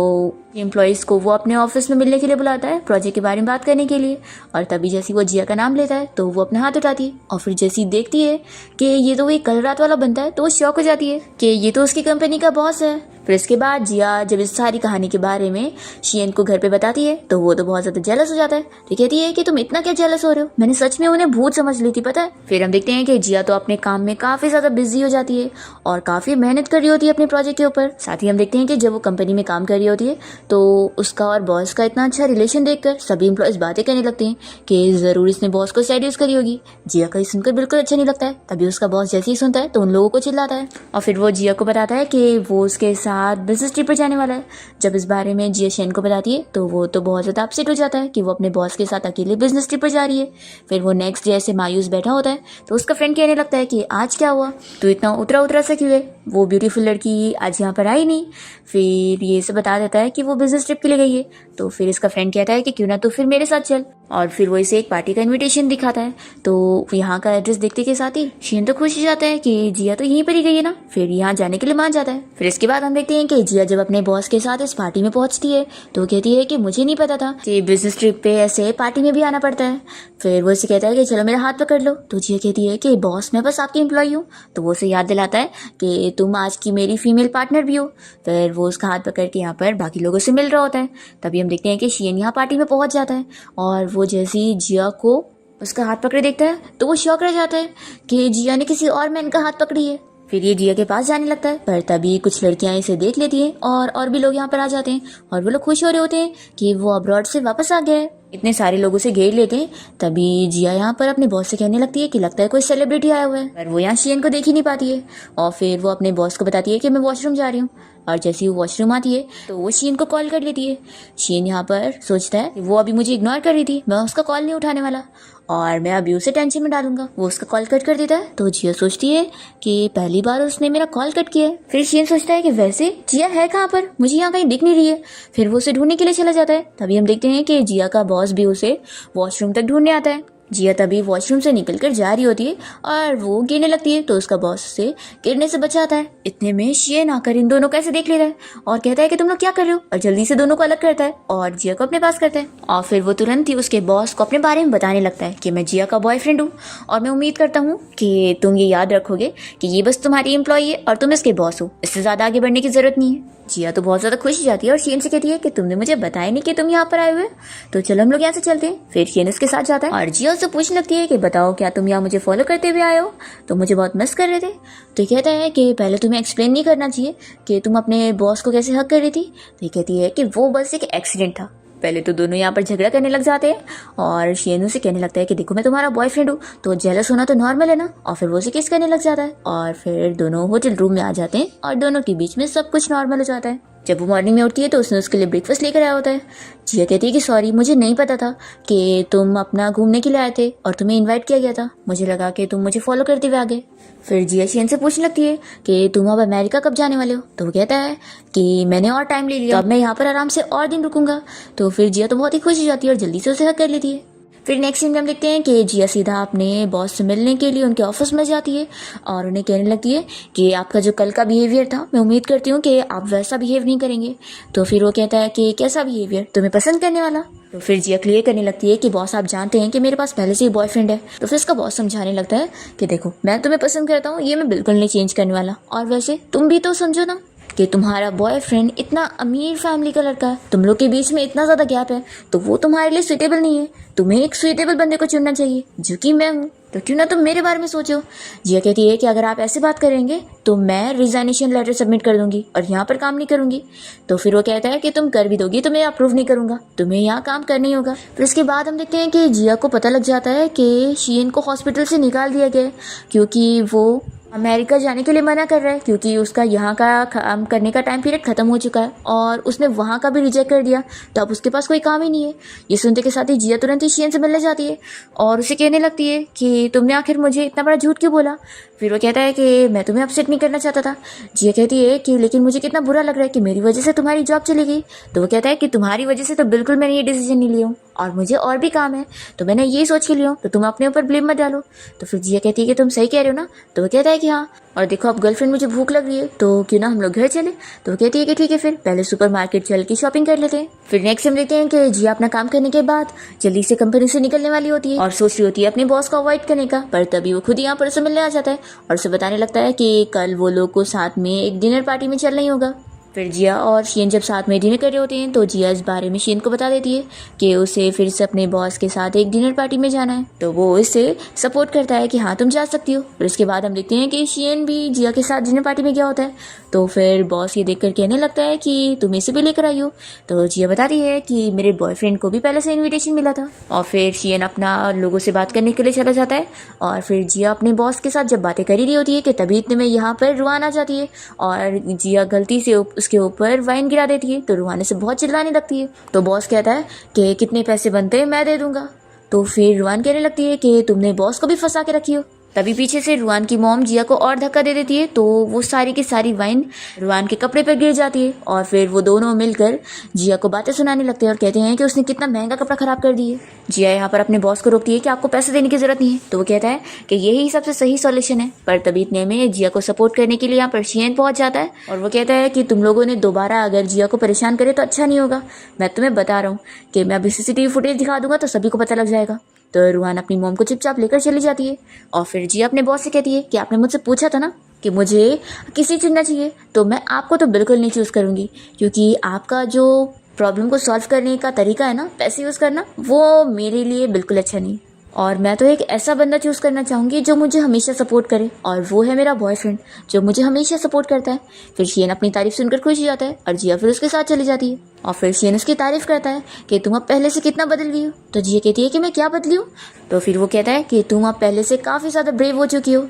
एम्प्लॉयज़ को वो अपने ऑफिस में मिलने के लिए बुलाता है प्रोजेक्ट के बारे में बात करने के लिए और तभी जैसी वो जिया का नाम लेता है तो वो अपना हाथ उठाती है और फिर जैसी देखती है कि ये तो वही कल रात वाला बनता है तो वो शॉक हो जाती है कि ये तो उसकी कंपनी का बॉस है। फिर इसके बाद जिया जब इस सारी कहानी के बारे में शियन को घर पे बताती है तो वो तो बहुत ज्यादा जेलस हो जाता है। तो कहती है कि तुम इतना क्या जेलस हो रहे हो, मैंने सच में उन्हें भूत समझ ली थी पता है। फिर हम देखते हैं कि जिया तो अपने काम में काफी ज्यादा बिजी हो जाती है और काफी मेहनत कर रही होती है अपने प्रोजेक्ट के ऊपर। साथ ही हम देखते हैं कि जब वो कंपनी में काम कर रही होती है तो उसका और बॉस का इतना अच्छा रिलेशन देखकर सभी एम्प्लॉयज बातें करने लगते हैं कि जरूर इसने बॉस को सेड्यूस करी होगी। जिया का सुनकर बिल्कुल अच्छा नहीं लगता है। तभी उसका बॉस जैसे ही सुनता है तो उन लोगों को चिल्लाता है और फिर वो जिया को बताता है कि वो उसके साथ बिजनेस ट्रिप पर जाने वाला है। जब इस बारे में जिया शियन को बताती है तो वो तो बहुत ज्यादा अपसेट हो जाता है कि वो अपने बॉस के साथ अकेले बिजनेस ट्रिप पर जा रही है। फिर वो नेक्स्ट डे ऐसे मायूस बैठा होता है तो उसका फ्रेंड कहने लगता है कि आज क्या हुआ, तो इतना उतरा उतरा सा क्यों है, वो ब्यूटीफुल लड़की आज यहाँ पर आई नहीं। फिर ये सब बता देता है कि वो बिजनेस ट्रिप के लिए गई है। तो फिर इसका फ्रेंड कहता है कि क्यों ना तो फिर मेरे साथ चल और फिर वो इसे एक पार्टी का इनविटेशन दिखाता है। तो यहाँ का एड्रेस देखते के साथ ही शियन तो खुश हो जाता है कि जिया तो यहीं पर ही गई है ना, फिर यहाँ जाने के लिए मान जाता है। फिर इसके बाद हम देखते हैं कि जिया जब अपने बॉस के साथ इस पार्टी में पहुंचती है तो कहती है कि मुझे नहीं पता था कि बिजनेस ट्रिप पे ऐसे पार्टी में भी आना पड़ता है। फिर वो इसे कहता है कि चलो मेरा हाथ पकड़ लो। तो जिया कहती है कि बॉस मैं बस आपकी एम्प्लॉय हूँ। तो वो उसे याद दिलाता है कि तुम आज की मेरी फीमेल पार्टनर भी हो। फिर वो उसका हाथ पकड़ के यहाँ पर बाकी लोगों से मिल रहा होता है। तभी हम देखते हैं कि शियन यहाँ पार्टी में पहुंच जाता है और वो जैसी जिया को उसका हाथ पकड़े देखता है तो वो शॉक रह जाता है कि जिया ने किसी और मैन का हाथ पकड़ी है। फिर ये जिया के पास जाने लगता है पर तभी कुछ लड़कियां इसे देख लेती हैं और भी लोग यहाँ पर आ जाते हैं और वो लोग खुश हो रहे होते हैं कि वो अब्रॉड से वापस आ गया है। इतने सारे लोगों से घेर लेते हैं। तभी जिया यहाँ पर अपने बॉस से कहने लगती है कि लगता है कोई सेलिब्रिटी आया हुआ है, पर वो यहाँ शियन को देख ही नहीं पाती है। और फिर वो अपने बॉस को बताती है कि मैं वॉशरूम जा रही हूँ। और जैसे ही वो वॉशरूम आती है तो वो शियन को कॉल कर लेती है। शियन यहाँ पर सोचता है कि वो अभी मुझे इग्नोर कर रही थी, मैं उसका कॉल नहीं उठाने वाला और मैं अभी उसे टेंशन में डालूंगा। वो उसका कॉल कट कर देता है तो जिया सोचती है कि पहली बार उसने मेरा कॉल कट किया है। फिर शियन सोचता है कि वैसे जिया है कहाँ पर, मुझे यहाँ कहीं दिख नहीं रही है। फिर वो उसे ढूंढने के लिए चला जाता है। तभी हम देखते हैं कि जिया का बॉस भी उसे वॉशरूम तक ढूंढने आता है। जिया तभी वॉशरूम से निकलकर जा रही होती है और वो गिरने लगती है तो उसका बॉस उसे गिरने से बचाता है। इतने में शियन आकर इन दोनों को ऐसे देख लेता है और कहता है कि तुम लोग क्या कर रहे हो, और जल्दी से दोनों को अलग करता है और जिया को अपने पास करता है। और फिर वो तुरंत ही उसके बॉस को अपने बारे में बताने लगता है कि मैं जिया का बॉयफ्रेंड हूँ और मैं उम्मीद करता हूँ कि तुम ये याद रखोगे कि ये बस तुम्हारी एम्प्लॉई है और तुम इसके बॉस हो, इससे ज्यादा आगे बढ़ने की जरूरत नहीं है। जिया तो बहुत ज्यादा खुश हो जाती है और शियन से कहती है कि तुमने मुझे बताया नहीं कि तुम यहाँ पर आए हुए, तो चलो हम लोग यहाँ से चलते हैं। फिर शियन उसके साथ जाता है और जिया उससे पूछने लगती है कि बताओ क्या तुम यहाँ मुझे फॉलो करते हुए आए हो, तो मुझे बहुत मिस कर रहे थे। तो कहता है कि पहले तुम्हें एक्सप्लेन नहीं करना चाहिए कि तुम अपने बॉस को कैसे हक कर रही थी। तो कहती है कि वो बस एक एक्सीडेंट था। पहले तो दोनों यहाँ पर झगड़ा करने लग जाते हैं और शियन उसे कहने लगता है कि देखो मैं तुम्हारा बॉयफ्रेंड हूँ तो जेलस होना तो नॉर्मल है ना। और फिर वो उसे किस करने लग जाता है और फिर दोनों होटल रूम में आ जाते हैं और दोनों के बीच में सब कुछ नॉर्मल हो जाता है। जब वो मॉर्निंग में उठती है तो उसने उसके लिए ब्रेकफास्ट लेकर आया होता है। जिया कहती है कि सॉरी, मुझे नहीं पता था कि तुम अपना घूमने के लिए आए थे और तुम्हें इनवाइट किया गया था, मुझे लगा कि तुम मुझे फॉलो करते हुए आ गए। फिर जिया शियन से पूछने लगती है कि तुम अब अमेरिका कब जाने वाले हो। तो वो कहता है कि मैंने और टाइम ले लिया, तो अब मैं यहाँ पर आराम से और दिन रुकूंगा। तो फिर जिया तो बहुत ही खुश हो जाती है और जल्दी से उसे हक कर लेती है। फिर नेक्स्ट सीन में हम देखते हैं कि जिया सीधा अपने बॉस से मिलने के लिए उनके ऑफिस में जाती है और उन्हें कहने लगती है कि आपका जो कल का बिहेवियर था, मैं उम्मीद करती हूँ कि आप वैसा बिहेव नहीं करेंगे। तो फिर वो कहता है कि कैसा बिहेवियर, तुम्हें पसंद करने वाला। तो फिर जिया क्लियर करने लगती है कि बॉस आप जानते हैं कि मेरे पास पहले से ही बॉयफ्रेंड है। तो फिर इसका बॉस समझाने लगता है कि देखो मैं तुम्हें पसंद करता हूँ, ये मैं बिल्कुल नहीं चेंज करने वाला, और वैसे तुम भी तो समझो ना कि तुम्हारा बॉयफ्रेंड इतना अमीर फैमिली का लड़का है, तुम लोग के बीच में इतना ज़्यादा गैप है, तो वो तुम्हारे लिए सुइटेबल नहीं है। तुम्हें एक सुइटेबल बंदे को चुनना चाहिए जो कि मैं हूँ। तो क्यों ना तुम मेरे बारे में सोचो। जिया कहती है कि अगर आप ऐसे बात करेंगे तो मैं रिजाइनेशन लेटर सबमिट कर दूंगी और यहाँ पर काम नहीं करूंगी। तो फिर वो कहता है कि तुम कर भी दोगी तो मैं अप्रूव नहीं करूंगा, तुम्हें यहाँ काम करना ही होगा। फिर उसके बाद हम देखते हैं कि जिया को पता लग जाता है कि शियन को हॉस्पिटल से निकाल दिया गया क्योंकि वो अमेरिका जाने के लिए मना कर रहा है, क्योंकि उसका यहाँ का काम करने का टाइम पीरियड खत्म हो चुका है और उसने वहाँ का भी रिजेक्ट कर दिया, तो अब उसके पास कोई काम ही नहीं है। ये सुनते के साथ ही जिया तुरंत ही शियन से मिलने जाती है और उसे कहने लगती है कि तुमने आखिर मुझे इतना बड़ा झूठ क्यों बोला। फिर वो कहता है कि मैं तुम्हें अपसेट नहीं करना चाहता था। जिया कहती है कि लेकिन मुझे कितना बुरा लग रहा है कि मेरी वजह से तुम्हारी जॉब चली गई। तो वो कहता है कि तुम्हारी वजह से तो बिल्कुल मैंने ये डिसीजन नहीं लिया हूँ और मुझे और भी काम है, तो मैंने ये सोच के लिया हूँ, तो तुम अपने ऊपर ब्लेम मत डालो। तो फिर जिया कहती है कि तुम सही कह रहे हो ना। तो वो कहता है कि हाँ, और देखो अब गर्लफ्रेंड मुझे भूख लग रही है तो क्यों ना हम लोग घर चले। तो वो कहती है कि ठीक है, फिर पहले सुपरमार्केट चल के शॉपिंग कर लेते हैं। फिर नेक्स्ट हम देखते हैं कि जिया अपना काम करने के बाद जल्दी से कंपनी से निकलने वाली होती है और सोच रही होती है अपने बॉस को अवॉइड करने का, पर तभी वो खुद यहाँ पर उसे मिलने आ जाता है और उसे बताने लगता है कि कल वो लोग को साथ में एक डिनर पार्टी में चलना ही होगा। फिर जिया और शियन जब साथ में डिनर कर रहे होते हैं तो जिया इस बारे में शियन को बता देती है कि उसे फिर से अपने बॉस के साथ एक डिनर पार्टी में जाना है। तो वो इसे सपोर्ट करता है कि हाँ तुम जा सकती हो। फिर उसके बाद हम देखते हैं कि शियन भी जिया के साथ डिनर पार्टी में गया होता है। तो फिर बॉस ये देखकर कहने लगता है कि तुम इसे भी लेकर आई हो। तो जिया बताती है कि मेरे बॉयफ्रेंड को भी पहले से इन्विटेशन मिला था। और फिर शियन अपना लोगों से बात करने के लिए चला जाता है और फिर जिया अपने बॉस के साथ जब बातें कर ही रही होती है कि तभी इतने में यहाँ पर रुआन आ जाती है और जिया गलती से उसके ऊपर वाइन गिरा देती है। तो रुआने से बहुत चिल्लाने लगती है। तो बॉस कहता है कि कितने पैसे बनते हैं मैं दे दूंगा। तो फिर रुआन कहने लगती है कि तुमने बॉस को भी फंसा के रखी हो। तभी पीछे से रुआन की मॉम जिया को और धक्का दे देती है तो वो सारी की सारी वाइन रुआन के कपड़े पर गिर जाती है और फिर वो दोनों मिलकर जिया को बातें सुनाने लगते हैं और कहते हैं कि उसने कितना महंगा कपड़ा खराब कर दिया। जिया यहाँ पर अपने बॉस को रोकती है कि आपको पैसे देने की जरूरत नहीं है। तो वो कहता है कि यही सबसे सही सॉल्यूशन है। पर तभी इतने में जिया को सपोर्ट करने के लिए यहाँ पर शियन पहुंच जाता है और वो कहता है कि तुम लोगों ने दोबारा अगर जिया को परेशान करे तो अच्छा नहीं होगा। मैं तुम्हें बता रहा हूँ कि मैं अभी CCTV फुटेज दिखा दूंगा तो सभी को पता लग जाएगा। तो रुआन अपनी मॉम को चुपचाप लेकर चली जाती है और फिर जिया अपने बॉस से कहती है कि आपने मुझसे पूछा था ना कि मुझे किसी चुनना चाहिए, तो मैं आपको तो बिल्कुल नहीं चूज़ करूँगी, क्योंकि आपका जो प्रॉब्लम को सॉल्व करने का तरीका है ना, पैसे यूज़ करना, वो मेरे लिए बिल्कुल अच्छा नहीं। और मैं तो एक ऐसा बंदा चूज़ करना चाहूँगी जो मुझे हमेशा सपोर्ट करे, और वो है मेरा बॉयफ्रेंड जो मुझे हमेशा सपोर्ट करता है। फिर शियन अपनी तारीफ सुनकर खुश हो जाता है और जिया फिर उसके साथ चली जाती है। और फिर शियन उसकी तारीफ करता है कि तुम अब पहले से कितना बदल गई हो। तो जिया कहती है कि मैं क्या बदली हूँ। तो फिर वो कहता है कि तुम अब पहले से काफ़ी ज़्यादा ब्रेव हो चुकी हो।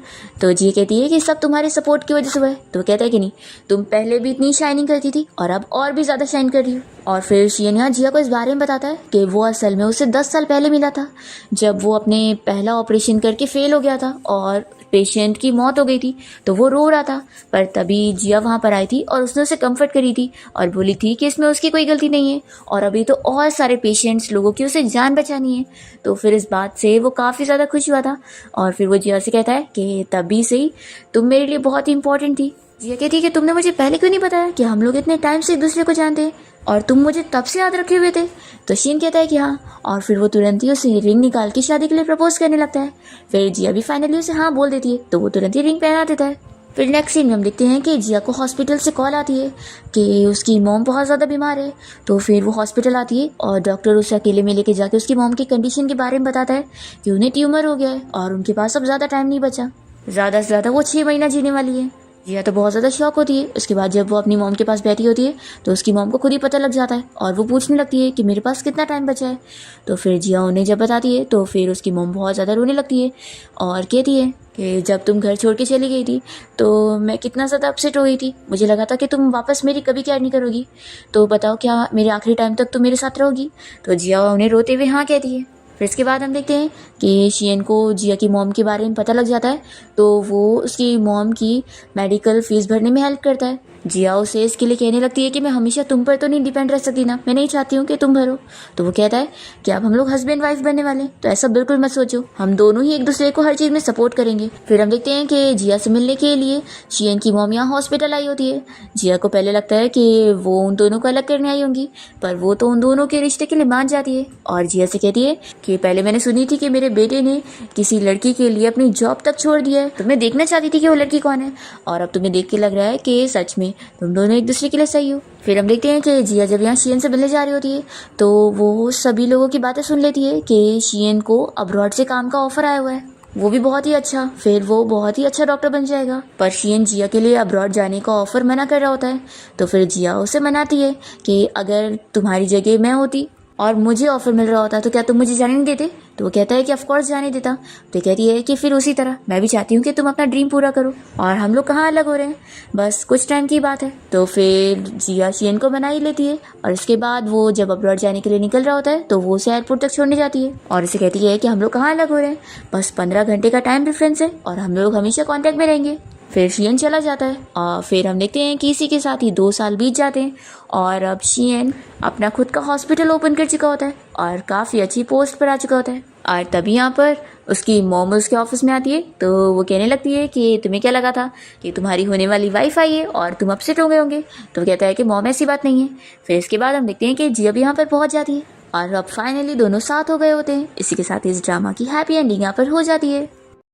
तो जिया कहती है कि सब तुम्हारे सपोर्ट की वजह से हुआ है। तो वो कहता है कि नहीं, तुम पहले भी इतनी शाइनिंग करती थी और अब और भी ज़्यादा शाइन कर रही हो। और फिर शियन यहाँ जिया को इस बारे में बताता है कि वो असल में उसे 10 साल पहले मिला था, जब वो अपने पहला ऑपरेशन करके फेल हो गया था और पेशेंट की मौत हो गई थी। तो वो रो रहा था, पर तभी जिया वहाँ पर आई थी और उसने उसे कंफर्ट करी थी और बोली थी कि इसमें उसकी कोई गलती नहीं है और अभी तो और सारे पेशेंट्स लोगों की उसे जान बचानी है। तो फिर इस बात से वो काफ़ी ज़्यादा खुश हुआ था और फिर वो जिया से कहता है कि तभी से ही तुम मेरे लिए बहुत ही इंपॉर्टेंट थी। जिया कहती है कि तुमने मुझे पहले क्यों नहीं बताया कि हम लोग इतने टाइम से एक दूसरे को जानते हैं और तुम मुझे तब से याद रखे हुए थे। तो शियन कहता है कि हाँ, और फिर वो तुरंत ही उसे रिंग निकाल के शादी के लिए प्रपोज करने लगता है। फिर जिया भी फाइनली उसे हाँ बोल देती है, तो वो तुरंत ही रिंग पहना देता है। फिर नेक्स्ट सीन में हम देखते हैं कि जिया को हॉस्पिटल से कॉल आती है कि उसकी मॉम बहुत ज़्यादा बीमार है। तो फिर वो हॉस्पिटल आती है और डॉक्टर उसे अकेले में लेके जाके उसकी मॉम की कंडीशन के बारे में बताता है कि उन्हें ट्यूमर हो गया है और उनके पास अब ज़्यादा टाइम नहीं बचा, ज़्यादा से ज़्यादा वो 6 महीना जीने वाली है। जिया तो बहुत ज़्यादा शॉक होती है। उसके बाद जब वो अपनी मॉम के पास बैठी होती है तो उसकी मॉम को खुद ही पता लग जाता है और वो पूछने लगती है कि मेरे पास कितना टाइम बचा है। तो फिर जिया उन्हें जब बताती है तो फिर उसकी मॉम बहुत ज़्यादा रोने लगती है और कहती है कि जब तुम घर छोड़ के चली गई थी तो मैं कितना ज़्यादा अपसेट हो गई थी, मुझे लगा था कि तुम वापस मेरी कभी केयर नहीं करोगी, तो बताओ क्या मेरे आखिरी टाइम तक तुम मेरे साथ रहोगी। तो जिया उन्हें रोते हुए हाँ कहती है। फिर इसके बाद हम देखते हैं कि शियन को जिया की मॉम के बारे में पता लग जाता है, तो वो उसकी मॉम की मेडिकल फीस भरने में हेल्प करता है। जिया उसे इसके लिए कहने लगती है कि मैं हमेशा तुम पर तो नहीं डिपेंड रह सकती ना, मैं नहीं चाहती हूँ कि तुम भरो। तो वो कहता है कि अब हम लोग हस्बैंड वाइफ बनने वाले, तो ऐसा बिल्कुल मत सोचो, हम दोनों ही एक दूसरे को हर चीज़ में सपोर्ट करेंगे। फिर हम देखते हैं कि जिया से मिलने के लिए शियन की मॉम यहाँ हॉस्पिटल आई होती है। जिया को पहले लगता है कि वो उन दोनों को अलग करने आई होंगी, पर वो तो उन दोनों के रिश्ते के लिए मान जाती है और जिया से कहती है कि पहले मैंने सुनी थी कि मेरे बेटे ने किसी लड़की के लिए अपनी जॉब तक छोड़ दिया है, तो मैं देखना चाहती थी कि वो लड़की कौन है, और अब तुम्हें देख के लग रहा है कि सच में तुम दोनों एक दूसरे के लिए सही हो। फिर हम देखते हैं कि जिया जब यहाँ शियन से मिलने जा रही होती है तो वो सभी लोगों की बातें सुन लेती है कि शियन को अब्रॉड से काम का ऑफर आया हुआ है, वो भी बहुत ही अच्छा, फिर वो बहुत ही अच्छा डॉक्टर बन जाएगा। पर शियन जिया के लिए अब्रॉड जाने का ऑफर मना कर रहा होता है। तो फिर जिया उसे मनाती है कि अगर तुम्हारी जगह मैं होती और मुझे ऑफर मिल रहा होता तो क्या तुम मुझे जाने नहीं देते। तो वो कहता है कि ऑफ कोर्स जाने देता। तो कहती है कि फिर उसी तरह मैं भी चाहती हूँ कि तुम अपना ड्रीम पूरा करो और हम लोग कहाँ अलग हो रहे हैं, बस कुछ टाइम की बात है। तो फिर जिया शियन को मना ही लेती है और इसके बाद वो जब अब्रॉड जाने के लिए निकल रहा होता है तो वो उसे एयरपोर्ट तक छोड़ने जाती है और इसे कहती है कि हम लोग कहाँ अलग हो रहे हैं, बस 15 घंटे का टाइम डिफरेंस है और हम लोग हमेशा कॉन्टैक्ट में रहेंगे। फिर शियन चला जाता है और फिर हम देखते हैं कि इसी के साथ ही 2 साल बीत जाते हैं और अब शियन अपना खुद का हॉस्पिटल ओपन कर चुका होता है और काफ़ी अच्छी पोस्ट पर आ चुका होता है। और तभी यहाँ पर उसकी मॉम उसके ऑफिस में आती है, तो वो कहने लगती है कि तुम्हें क्या लगा था कि तुम्हारी होने वाली वाइफ आई है और तुम अपसेट हो गए होंगे। तो वो कहता है कि मॉम ऐसी बात नहीं है। फिर इसके बाद हम देखते हैं कि जिया भी यहाँ पर पहुँच जाती है और अब फाइनली दोनों साथ हो गए होते हैं। इसी के साथ इस ड्रामा की हैप्पी एंडिंग यहाँ पर हो जाती है।